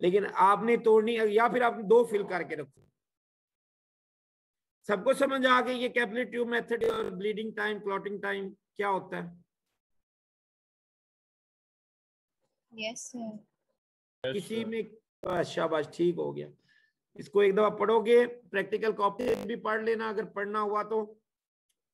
लेकिन आपने तोड़नी, या फिर आपने 2 फिल करके रखो। सबको समझ आ गई ये कैपिलरी ट्यूब मेथड और ब्लीडिंग टाइम, क्लॉटिंग टाइम क्या होता है? Yes sir. किसी में शाबाश, ठीक हो गया। इसको एक दफा पढ़ोगे, प्रैक्टिकल कॉपी भी पढ़ लेना अगर पढ़ना हुआ तो।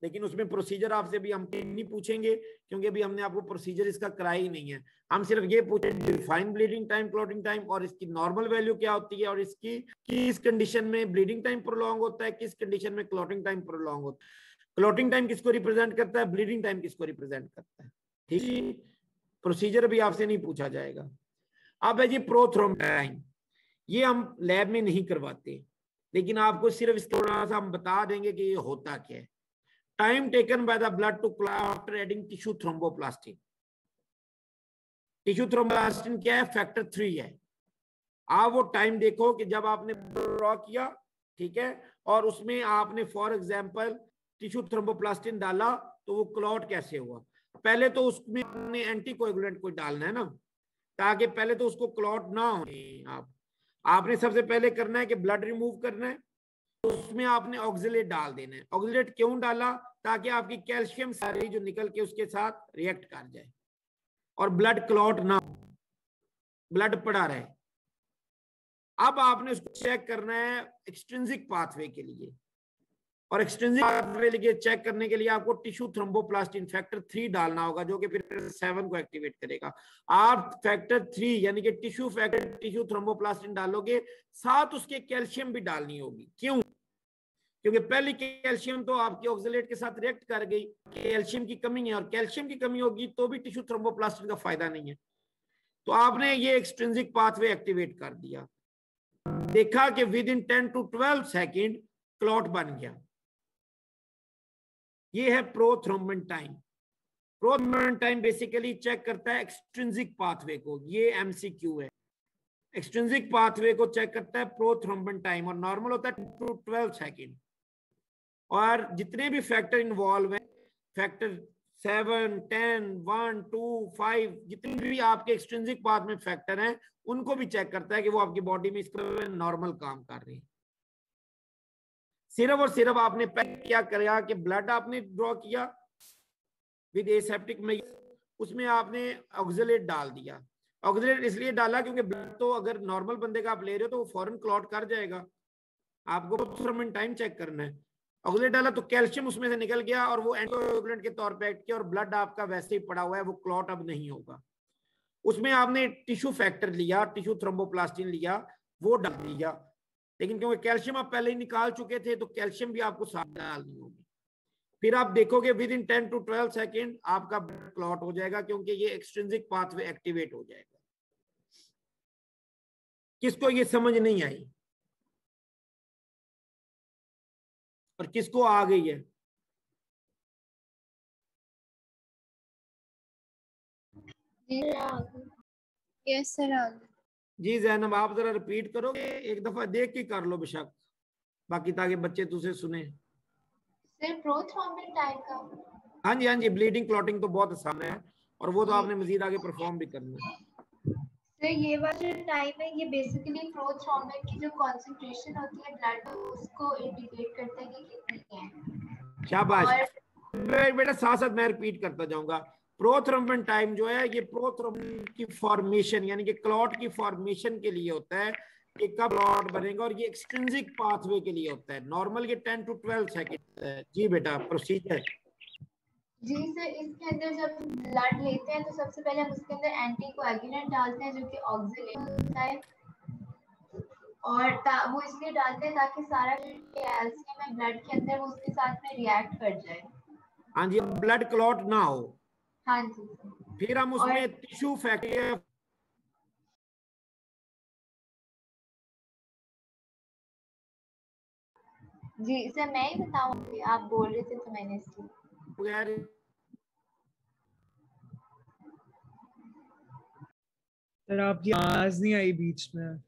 लेकिन उसमें प्रोसीजर आपसे भी हम नहीं पूछेंगे क्योंकि अभी हमने आपको प्रोसीजर इसका कराया ही नहीं है। हम सिर्फ ये पूछेंगे define bleeding time, clotting time, और इसकी नॉर्मल वैल्यू क्या होती है, और इसकी किस कंडीशन में ब्लीडिंग टाइम प्रोलॉन्ग होता है, किस कंडीशन में क्लॉटिंग टाइम प्रोलॉन्ग होता है। क्लॉटिंग टाइम किसको रिप्रेजेंट करता है, ब्लीडिंग टाइम किसको रिप्रेजेंट करता है, ठीक है। प्रोसीजर भी आपसे नहीं पूछा जाएगा। अब है जी प्रोथ्रोम्ब टाइम, ये हम लैब में नहीं करवाते, लेकिन आपको सिर्फ इस थोड़ा सा हम बता देंगे कि ये होता क्या है। Time taken by the blood to clot after adding tissue thromboplastin. Tissue thromboplastin क्या है, फैक्टर 3 है। आप वो टाइम देखो कि जब आपने ड्रॉ किया, ठीक है, और उसमें आपने फॉर एग्जांपल टिश्यू थ्रोम्बोप्लास्टिन डाला तो वो क्लॉट कैसे हुआ। पहले तो उसमें आपने एंटीकोएगुलेंट को डालना है ना, ताकि पहले तो उसको क्लॉट ना हो। आपने सबसे पहले करना है कि ब्लड रिमूव करना है, तो उसमें आपने ऑक्सिलेट डाल देना है। ऑक्सिलेट क्यों डाला, ताकि आपकी कैल्शियम सारी जो निकल के उसके साथ रिएक्ट कर जाए और ब्लड क्लॉट ना हो, ब्लड पड़ा रहे। अब आपने उसको चेक करना है एक्सट्रिंसिक पाथवे के लिए, और एक्सट्रिंसिक पाथवे के लिए चेक करने के लिए आपको टिश्यू थ्रोम्बोप्लास्टिन फैक्टर 3 डालना होगा, जो कि फिर 7 को एक्टिवेट करेगा। आप फैक्टर 3 यानी कि टिश्यू फैक्टर, टिश्यू थ्रोम्बोप्लास्टिन डालोगे, साथ उसके कैल्शियम भी डालनी होगी। क्यों? क्योंकि पहली कैल्शियम तो आपकी ऑक्सिलेट के साथ रिएक्ट कर गई, कैल्शियम की कमी है, और कैल्शियम की कमी होगी तो भी टिश्यू थ्रोम्बोप्लास्टिन का फायदा नहीं है। तो आपने ये एक्सट्रिंसिक पाथवे एक्टिवेट कर दिया, देखा कि with in 10 to 12 second clot बन गया। ये है प्रोथ्रोम्बन टाइम। प्रोथ्रोम्बन टाइम बेसिकली चेक करता है एक्सट्रिंसिक पाथवे को, ये एमसीक्यू है। एक्सट्रिंसिक पाथवे को चेक करता है प्रोथ्रोम्बन टाइम, और नॉर्मल होता है 2 to 12 सेकेंड। और जितने भी फैक्टर इन्वॉल्व हैं, फैक्टर 7, 10, 1, 2, 5, जितने भी आपके एक्सट्रिंसिक पाथ में फैक्टर हैं, उनको भी चेक करता है कि वो आपकी बॉडी में इसका नॉर्मल काम कर रहे हैं। सिर्फ और सिर्फ आपने क्या किया कि ब्लड आपने ड्रॉ किया विद एसेप्टिक में, उसमें आपने ऑक्सिलेट डाल दिया। ऑक्सिलेट इसलिए डाला क्योंकि ब्लड तो अगर नॉर्मल बंदे का आप ले रहे हो तो वो फौरन क्लॉट कर जाएगा, आपको प्रोथ्रोम्बन टाइम चेक करना है। ऑक्सिलेट डाला तो कैल्शियम उसमें से निकल गया और वो एंटीकोएगुलेंट के तौर पे एक्ट किया, और ब्लड आपका वैसे ही पड़ा हुआ है, वो क्लॉट अब नहीं होगा। उसमें आपने टिश्यू फैक्टर लिया, टिश्यू थ्रोम्बोप्लास्टिन लिया, वो डाल दिया, लेकिन क्योंकि कैल्शियम आप पहले ही निकाल चुके थे तो कैल्शियम भी आपको साथ डालनी होगी। फिर आप देखोगे विद इन 10 to 12 सेकेंड आपका ब्लड क्लॉट हो जाएगा, क्योंकि ये एक्सट्रिंसिक पाथवे एक्टिवेट हो जाएगा। किसको ये समझ नहीं आई और किसको आ गई है? Yes sir. जी जैनब, आप जरा रिपीट करोगे, एक दफा देख के कर लो बेशक, बाकी ताकि बच्चे तुझे सुने। सर प्रोथ्रोम्बन टाइम का, हाँ जी हाँ जी, ब्लीडिंग क्लॉटिंग तो बहुत आसान है, और वो तो आपने मजीद आगे परफॉर्म भी करना है। सर ये वाला जो टाइम है ये बेसिकली प्रोथ्रोम्बन की जो कॉन्सेंट्रेशन होती है ब्लड में उसको इंडिकेट करता है कि कितनी है। शाबाश बेटा, साथ साथ मैं रिपीट करता जाऊंगा। प्रोथ्रोम्बन टाइम जो है ये प्रोथ्रोम्बन की फॉर्मेशन यानी कि क्लॉट की फॉर्मेशन के लिए होता है कि कब क्लॉट बनेगा, और ये एक्सट्रिंसिक पाथवे के लिए होता है। नॉर्मल ये 10 to 12 सेकेंड है। जी बेटा, प्रोसीजर। जी सर, इसके अंदर जब ब्लड लेते हैं तो सबसे पहले हम उसके अंदर एंटीकोएगुलेंट डालते हैं जो कि ऑक्सिलेट होता है, और वो इसलिए डालते हैं ताकि सारा कैल्शियम है ब्लड के अंदर वो उसके साथ में रिएक्ट कर जाए। हाँ जी, ब्लड क्लॉट ना हो। हाँ जी। फिर हम उसमें टिश्यू फैक्टर जी सर मैं ही बताऊंगी, आप बोल रहे थे तो मैंने इसलिए। सर आपकी आवाज नहीं आई बीच में।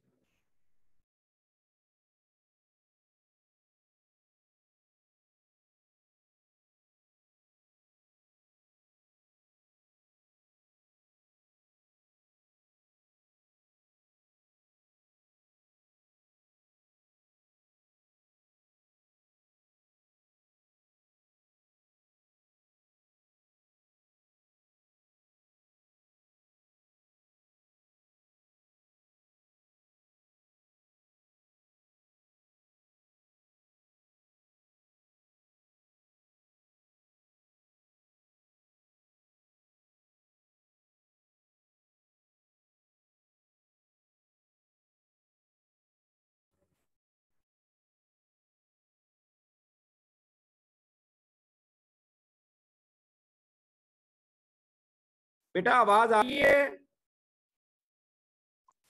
बेटा आवाज आ रही है?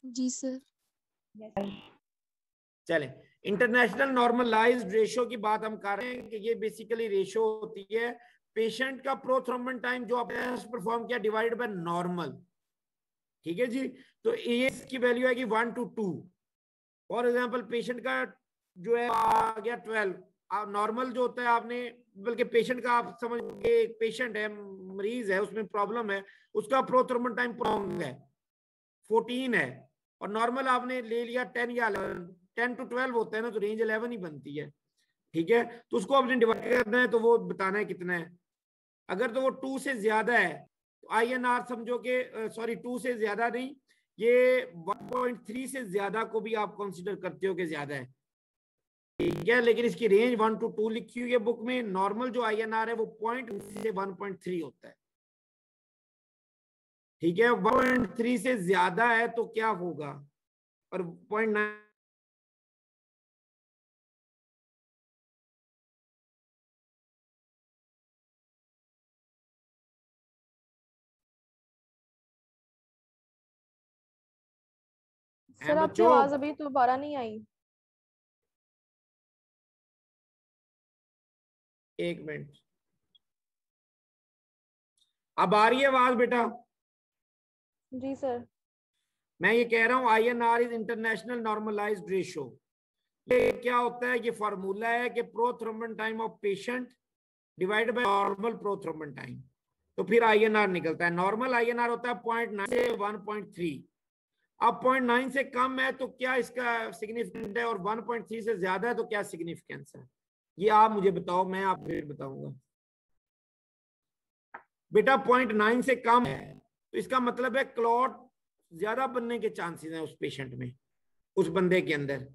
जी सर। चले, इंटरनेशनल नॉर्मलाइज्ड रेशियो की बात हम कर रहे हैं कि ये बेसिकली रेशियो होती है पेशेंट का प्रोथ्रोम्बन टाइम जो आपने परफॉर्म किया डिवाइड बाय नॉर्मल। ठीक है जी, तो ये इसकी वैल्यू है कि 1 to 2। फॉर एग्जांपल पेशेंट का जो है आ गया 12, नॉर्मल जो होता है आपने, बल्कि पेशेंट का आप समझ के एक पेशेंट है, मरीज है, उसमें प्रॉब्लम है, उसका प्रोथ्रोम्बन टाइम प्रोलॉन्ग है 14 है, और नॉर्मल आपने ले लिया 10 या 11, 10 to 12 होता है ना, तो रेंज 11 ही बनती है। ठीक है, तो उसको आपने डिवाइड करना है, तो वो बताना है कितना है। अगर तो वो 2 से ज्यादा है तो INR समझो कि सॉरी 2 से ज्यादा नहीं, ये 1.3 से ज्यादा को भी आप कंसीडर करते हो कि ज्यादा है। ठीक है, लेकिन इसकी रेंज 1 to 2 लिखी हुई है बुक में। नॉर्मल जो INR है वो 0.1 से 1.3 होता है। ठीक है, 1.3 से ज्यादा है तो क्या होगा, और 0.9 सर आपकी आवाज अभी दोबारा नहीं आई। एक मिनट, अब आ रही है आवाज बेटा? जी सर। मैं ये कह रहा हूं INR is international normalised ratio. ये क्या होता है, ये फार्मूला है कि prothrombin time of patient divided by normal prothrombin time, तो फिर INR निकलता है। नॉर्मल INR होता है 0.9 से 1.3। अब 0.9 से कम है तो क्या इसका सिग्निफिकेंट है, और 1.3 से ज्यादा है तो क्या सिग्निफिकेंस है, ये आप मुझे बताओ, मैं आप फिर बताऊंगा। बेटा 0.9 से कम है तो इसका मतलब है क्लॉट ज्यादा बनने के चांसेस हैं उस पेशेंट में, उस बंदे के अंदर।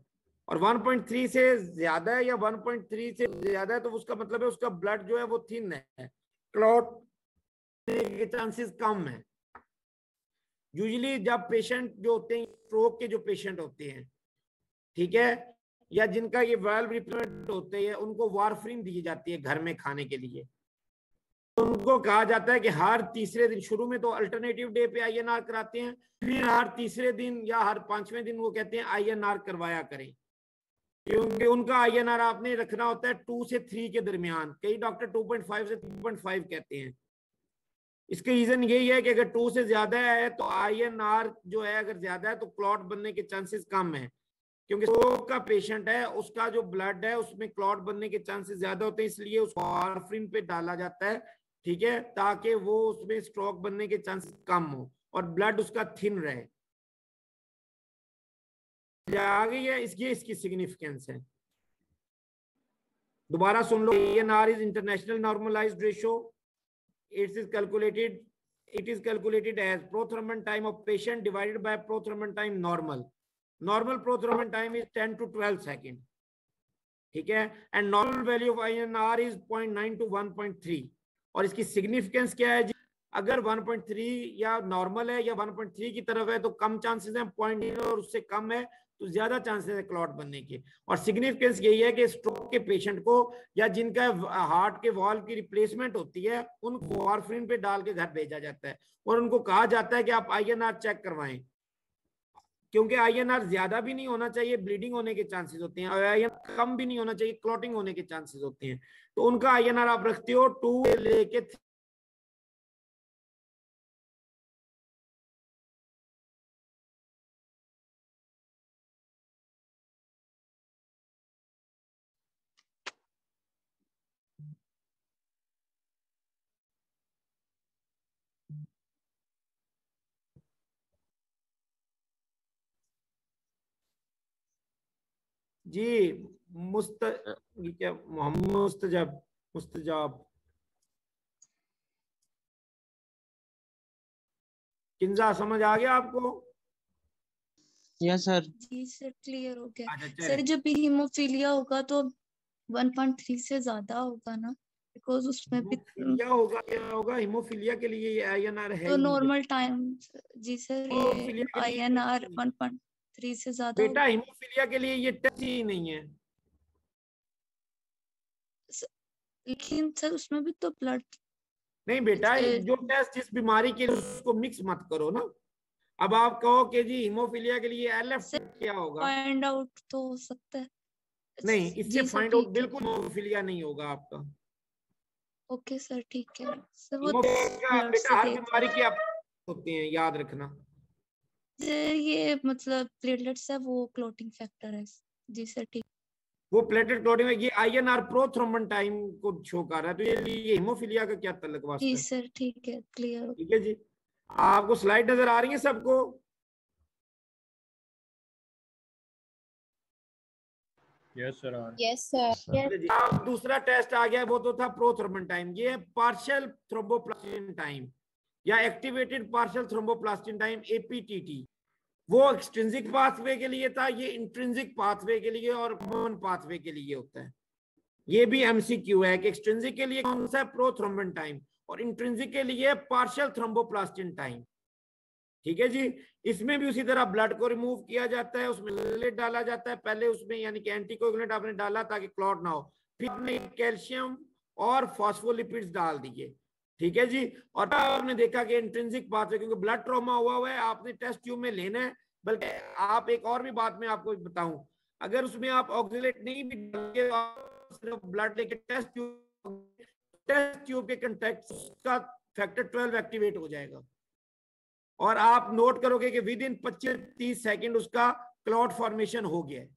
और 1.3 से ज्यादा है या 1.3 से ज्यादा है तो उसका मतलब है उसका ब्लड जो है वो थिन है, क्लॉट के चांसेस कम है। यूजुअली जब पेशेंट जो होते हैं, स्ट्रोक के जो पेशेंट होते हैं, ठीक है, या जिनका ये वाल्व रिप्लेसमेंट होते हैं, उनको वारफरिन दी जाती है घर में खाने के लिए। उनको कहा जाता है कि हर तीसरे दिन, शुरू में तो अल्टरनेटिव डे पे INR कराते हैं, फिर हर तीसरे दिन या हर 5वें दिन वो कहते हैं INR करवाया करें, क्योंकि उनका INR आपने रखना होता है 2 से 3 के दरमियान। कई डॉक्टर 2.5 से 2.5 कहते हैं। इसका रीजन यही है कि अगर 2 से ज्यादा है तो INR जो है अगर ज्यादा है तो क्लॉट बनने के चांसेस कम है, क्योंकि स्ट्रोक का पेशेंट है, उसका जो ब्लड है उसमें क्लॉट बनने के चांसेस ज्यादा होते हैं, इसलिए उसको वारफरिन पे डाला जाता है। ठीक है, ताकि वो उसमें स्ट्रोक बनने के चांसेस कम हो और ब्लड उसका थिन रहे। आ गई है, इसकी सिग्निफिकेंस है। दोबारा सुन लो, INR is international normalised ratio. It is calculated as prothrombin time of patient divided by prothrombin time normal. Normal prothrombin time is 10 to 12 second. ठीक है, and normal value of INR is 0.9 to 1.3। और इसकी significance क्या है जी? अगर 1.3 या normal है या 1.3 की तरफ है तो कम चांसेस हैं, 0.9 और उससे कम है तो ज्यादा चांसेस है क्लॉट बनने के। और सिग्निफिकेंस यही है कि स्ट्रोक के पेशेंट को या जिनका हार्ट के वॉल्व की रिप्लेसमेंट होती है उनको वारफरीन पे डाल के घर भेजा जाता है और उनको कहा जाता है कि आप आईएनआर चेक करवाएं, क्योंकि आईएनआर ज्यादा भी नहीं होना चाहिए, ब्लीडिंग होने के चांसेस होते हैं, और आईएनआर कम भी नहीं होना चाहिए, क्लॉटिंग होने के चांसेस होते हैं। तो उनका आईएनआर आप रखते हो 2 लेके 3। जी ये क्या मोहम्मद मुस्तजाब किंजा समझ आ गया आपको? Yes sir. जी सर क्लियर हो गया। अच्छा सर जब भी हीमोफीलिया होगा तो 1.3 से ज्यादा होगा ना, बिकॉज उसमें भी हीमोफीलिया होगा, क्या होगा हीमोफीलिया के लिए? ये आईएनआर है तो ही नहीं नॉर्मल टाइम। जी सर ये हीमोफीलिया के लिए आईएनआर 1.3 से ज्यादा बेटा, होगा। हीमोफीलिया के लिए ये टेस्ट ही नहीं है। लेकिन सर उसमें भी तो ब्लड नहीं बेटा, जो टेस्ट जिस बीमारी के लिए उसको मिक्स मत करो ना। अब आप कहो कि जी हीमोफीलिया के लिए एलएफ क्या होगा, फाइंड आउट तो हो सकता है। नहीं, इससे जी सर फाइंड आउट ठीक है। बिल्कुल हीमोफीलिया नहीं होगा आपका। ओके सर ठीक है सर, वो हीमोफीलिया ब्लड बेटा से हर देख बीमारी की आप होती हैं, याद रखना। ये मतलब प्लेटलेट्स है वो क्लोटिंग फैक्टर है। जी सर ठीक। वो प्लेटेट क्लॉटिंग में ये आईएनआर प्रोथ्रोम्बन टाइम को शो कर रहा है, तो ये हीमोफीलिया का क्या तल्लुक वास्ता जी है? सर ठीक है क्लियर। ठीक है जी, आपको स्लाइड नजर आ रही है सबको? Yes sir. Yes sir. अब दूसरा टेस्ट आ गया, वो तो था प्रोथ्रोम्बन टाइम। ये पार्शियल थ्रोम्बोप्लास्टिन टाइम या activated partial thromboplastin time, APTT. वो एक्सट्रिंसिक पाथवे के लिए था, ये इंट्रिंसिक पाथवे के लिए और कॉमन पाथवे के लिए होता है। ये भी एमसीक्यू है कि एक्सट्रिंसिक के लिए कौन सा है? प्रोथ्रोम्बन टाइम, और इंट्रिंसिक के लिए पार्शियल थ्रोम्बोप्लास्टिन टाइम। ठीक है जी, इसमें भी उसी तरह ब्लड को रिमूव किया जाता है, उसमें लेट डाला जाता है पहले, उसमें यानी कि एंटीकोगुलेंट आपने डाला ताकि क्लॉट ना हो, फिर आपने कैल्शियम और फॉस्फोलिपिड्स डाल दिए। ठीक है जी, और आपने देखा कि इंट्रिंसिक पाथवे, क्योंकि ब्लड ट्रॉमा हुआ है, आपने टेस्ट ट्यूब में लेना है। बल्कि आप एक और भी बात मैं आपको बताऊं, अगर उसमें आप ऑक्सीलेट नहीं भी डालेंगे, सिर्फ ब्लड लेके टेस्ट ट्यूब के कंटेक्ट का फैक्टर 12 एक्टिवेट हो जाएगा, और आप नोट करोगे कि विद इन 25-30 सेकंड उसका क्लॉट फॉर्मेशन हो गया है।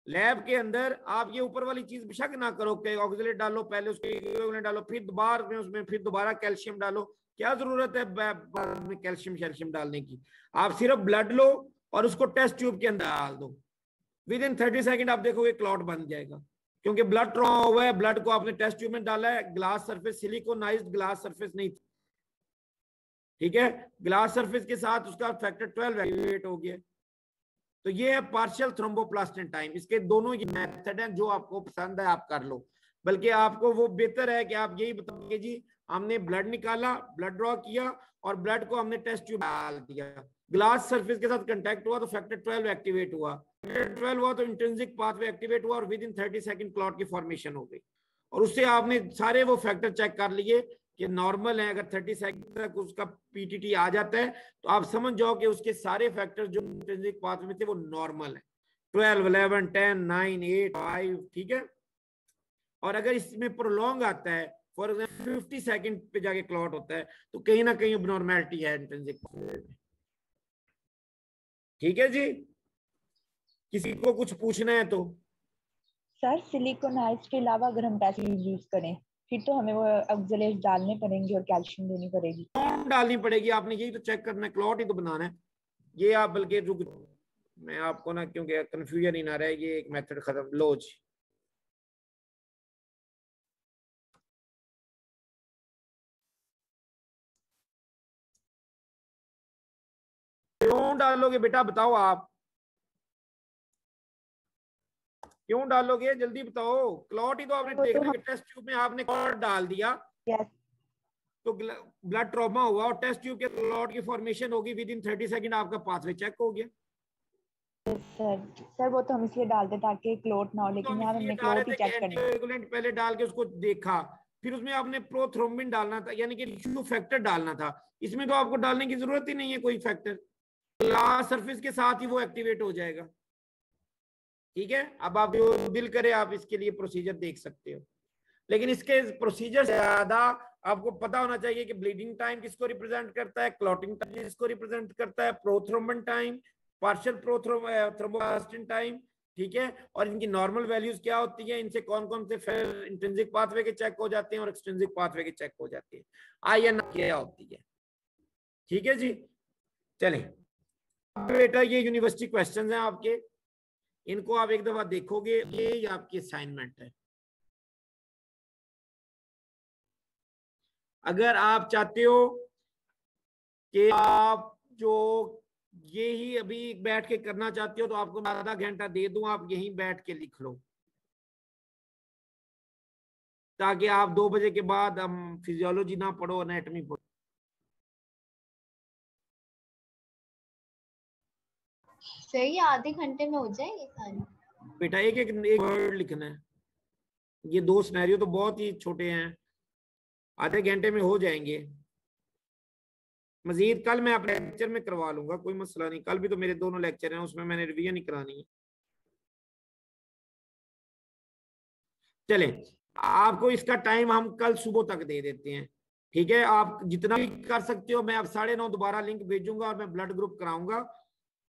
लैब के अंदर आप ये ऊपर वाली चीज शक ना करो कि ऑक्सीलेट डालो पहले, उसके डालो, फिर दोबारा में उसमें फिर दोबारा कैल्शियम डालो। क्या जरूरत है बाद में कैल्शियम डालने की? आप सिर्फ ब्लड लो और उसको टेस्ट ट्यूब के अंदर डाल दो, विद इन 30 सेकंड आप देखोगे क्लॉट बन जाएगा, क्योंकि ब्लड ट्रॉमा हुआ है, ब्लड को आपने टेस्ट ट्यूब में डाला है, ग्लास सरफेस, सिलिकोनाइज्ड ग्लास सरफेस नहीं थी। ठीक है, ग्लास सरफेस के साथ उसका फैक्टर 12 एक्टिवेट हो गया। तो ये है पार्शियल थ्रोम्बोप्लास्टिन टाइम। इसके दोनों ये मेथड हैं, जो आपको पसंद है आप कर लो, बल्कि आपको वो बेहतर है कि आप यही बताओगे जी हमने ब्लड निकाला, ब्लड ड्रॉ किया और ब्लड को हमने टेस्ट ट्यूब डाल दिया, ग्लास सरफेस के साथ कांटेक्ट हुआ तो फैक्टर 12 एक्टिवेट हुआ, फैक्टर 12 हुआ तो इंट्रिंसिक पाथवे एक्टिवेट हुआ और विद इन 30 सेकंड क्लॉट की फॉर्मेशन हो गई। और उससे आपने सारे वो फैक्टर चेक कर लिए कि नॉर्मल है। अगर 30 सेकंड तक उसका पीटीटी आ जाता है तो आप समझ जाओ कि उसके सारे फैक्टर जो इंट्रिंसिक पाथवे में थे वो नॉर्मल है, 12, 11, 10, 9, 8, 5। ठीक है, और अगर इसमें प्रोलॉन्ग आता है, फॉर एग्जाम्पल 50 सेकंड पे जाके क्लॉट होता है, तो कहीं ना कहीं अबनॉर्मैलिटी है इंट्रिंसिक पाथवे में। ठीक है जी, किसी को कुछ पूछना है तो? सर सिलिकोनाइज के अलावा अगर हम टेस्ट यूज करें फिर तो हमें वो ऑक्सलेट डालने पड़ेंगे और कैल्शियम देनी पड़ेगी। डालनी पड़ेगी, आपने यही तो चेक करना है, क्लॉट ही तो बनाना है। ये आप बल्कि रुक, मैं आपको ना, क्योंकि कंफ्यूजन ही ना रहे, ये एक मेथड खत्म। लो जी, क्यों डालोगे बेटा बताओ आप, क्यों डालोगे जल्दी बताओ? क्लॉट ही तो आपने देखा कि टेस्ट ट्यूब में आपने क्लॉट डाल दिया। यस तो ब्लड ट्रॉमा हुआ और टेस्ट ट्यूब के क्लॉट की फॉर्मेशन होगी, विद इन 30 सेकंड आपका पाथवे चेक हो गया। सर वो तो हम इसलिए डालते ताकि क्लोट ना हो, लेकिन यहाँ हमने क्लोट ही चेक करना। एंटीकोएगुलेंट पहले डाल के उसको देखा, फिर उसमें आपने प्रोथ्रोम्बिन डालना था, यानी कि टिश्यू फैक्टर डालना था। इसमें तो आपको डालने की जरूरत ही नहीं है कोई फैक्टर, ग्लास सरफेस के साथ ही वो एक्टिवेट हो जाएगा। ठीक है, अब आप जो दिल करे आप इसके लिए प्रोसीजर देख सकते हो, लेकिन इसके प्रोसीजर से ज्यादा आपको पता होना चाहिए कि ब्लीडिंग टाइम किसको रिप्रेजेंट करता है, क्लॉटिंग टाइम किसको रिप्रेजेंट करता है, प्रोथ्रोम्बन टाइम, पार्शियल थ्रोम्बोप्लास्टिन टाइम। ठीक है, और इनकी नॉर्मल वैल्यूज क्या होती है, इनसे कौन कौन से फिर इंट्रिंसिक पाथवे के चेक हो जाते हैं और एक्सट्रिंसिक पाथवे के चेक हो जाते हैं, IN क्या होती है। ठीक है जी, चलें बेटा, ये यूनिवर्सिटी क्वेश्चंस हैं आपके, इनको आप एक दफा देखोगे, ये आपकी असाइनमेंट है। अगर आप चाहते हो कि आप जो यही अभी बैठ के करना चाहते हो तो आपको मैं आधा घंटा दे दूं, आप यहीं बैठ के लिख लो, ताकि आप 2 बजे के बाद हम फिजियोलॉजी ना पढ़ो, एनाटॉमी पढ़ो। सही है, आधे घंटे में हो जाएगी सारी। बेटा एक एक वर्ड लिखना है, ये 2 सिनेरियो तो बहुत ही छोटे हैं, आधे घंटे में हो जाएंगे। मजीद कल मैं अपने लेक्चर में करवा लूंगा, कोई मसला नहीं, कल भी तो मेरे दोनों लेक्चर हैं, उसमें मैंने रिवीजन नहीं करानी है। चलें, आपको इसका टाइम हम कल सुबह तक दे देते हैं। ठीक है, आप जितना भी कर सकते हो, मैं अब 9:30 दोबारा लिंक भेजूंगा और मैं ब्लड ग्रुप कराऊंगा।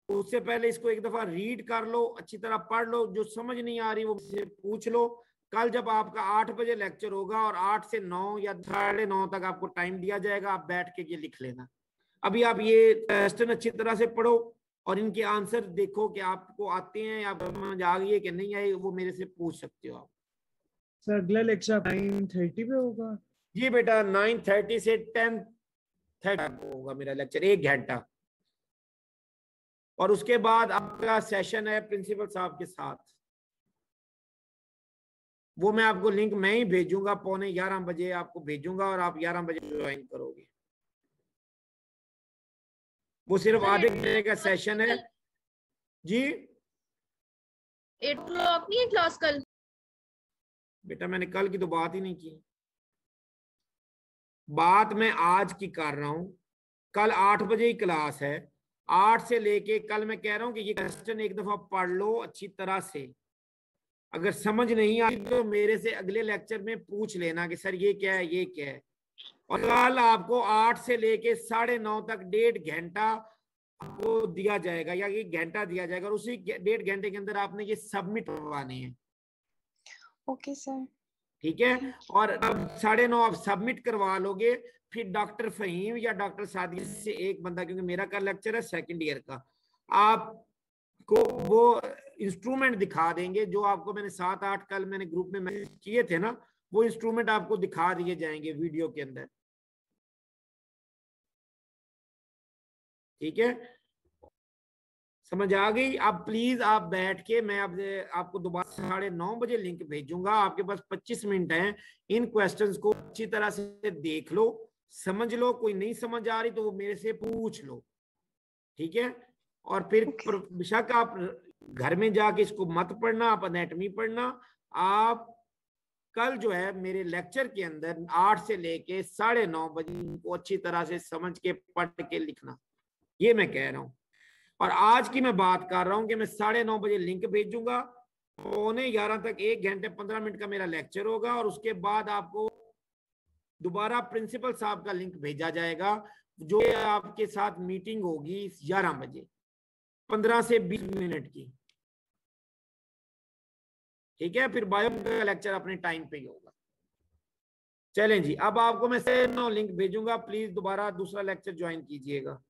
उससे पहले इसको एक दफा रीड कर लो, अच्छी तरह पढ़ लो, जो समझ नहीं आ रही वो मुझसे पूछ लो। कल जब आपका 8 बजे लेक्चर होगा और 8 से 9 या 9:30 तक आपको टाइम दिया जाएगा, आप बैठ के ये लिख लेना। अभी आप ये क्वेश्चन अच्छी तरह से पढ़ो और इनके आंसर देखो कि आपको आते हैं या समझ आ गई है कि नहीं आई, वो मेरे से पूछ सकते हो आप। सर अगला लेक्चर 9:30 पे होगा? जी बेटा, 9:30 से 10:30 होगा मेरा लेक्चर, 1 घंटा, और उसके बाद आपका सेशन है प्रिंसिपल साहब के साथ। वो मैं आपको लिंक मैं ही भेजूंगा, 11:15 बजे आपको भेजूंगा और आप 11 बजे ज्वाइन करोगे। वो सिर्फ आधे घंटे का सेशन है जी। 8 o'clock नहीं है क्लास कल? बेटा मैंने कल की तो बात ही नहीं की, बात मैं आज की कर रहा हूं। कल 8 बजे ही क्लास है, 8 से लेके कल मैं कह रहा हूं कि ये क्वेश्चन एक दफा पढ़ लो अच्छी तरह से। अगर समझ नहीं आई तो मेरे से अगले लेक्चर में पूछ लेना कि सर ये क्या है, ये क्या है। और कल आपको 8 से लेके 9:30 तक 1.5 घंटा आपको दिया जाएगा, या 1 घंटा दिया जाएगा, और उसी 1.5 घंटे के अंदर आपने ये सबमिट करवाने हैं। Okay sir. ठीक है, और अब 9:30 आप सबमिट करवा लोगे, फिर डॉक्टर फहीम या डॉक्टर सादिया से एक बंदा, क्योंकि मेरा कल लेक्चर है 2nd ईयर का, आपको वो इंस्ट्रूमेंट दिखा देंगे जो आपको मैंने 7-8 कल मैंने ग्रुप में मैसेज किए थे ना, वो इंस्ट्रूमेंट आपको दिखा दिए जाएंगे वीडियो के अंदर। ठीक है, समझ आ गई? अब प्लीज आप बैठ के, मैं अब आपको दोबारा 9:30 बजे लिंक भेजूंगा, आपके पास 25 मिनट हैं, इन क्वेश्चंस को अच्छी तरह से देख लो, समझ लो, कोई नहीं समझ आ रही तो वो मेरे से पूछ लो। ठीक है, और फिर बेशक आप घर में जाके इसको मत पढ़ना, आप एनाटॉमी पढ़ना। आप कल जो है मेरे लेक्चर के अंदर 8 से लेके 9:30 बजे को अच्छी तरह से समझ के पढ़ के लिखना, ये मैं कह रहा हूं। और आज की मैं बात कर रहा हूं कि मैं 9:30 बजे लिंक भेजूंगा, 11:15 तक 1 घंटे 15 मिनट का मेरा लेक्चर होगा, और उसके बाद आपको दोबारा प्रिंसिपल साहब का लिंक भेजा जाएगा, जो आपके साथ मीटिंग होगी 11 बजे 15 से 20 मिनट की। ठीक है, फिर बायो का लेक्चर अपने टाइम पे ही होगा। चलें जी, अब आपको मैं 9:30 लिंक भेजूंगा, प्लीज दोबारा दूसरा लेक्चर ज्वाइन कीजिएगा।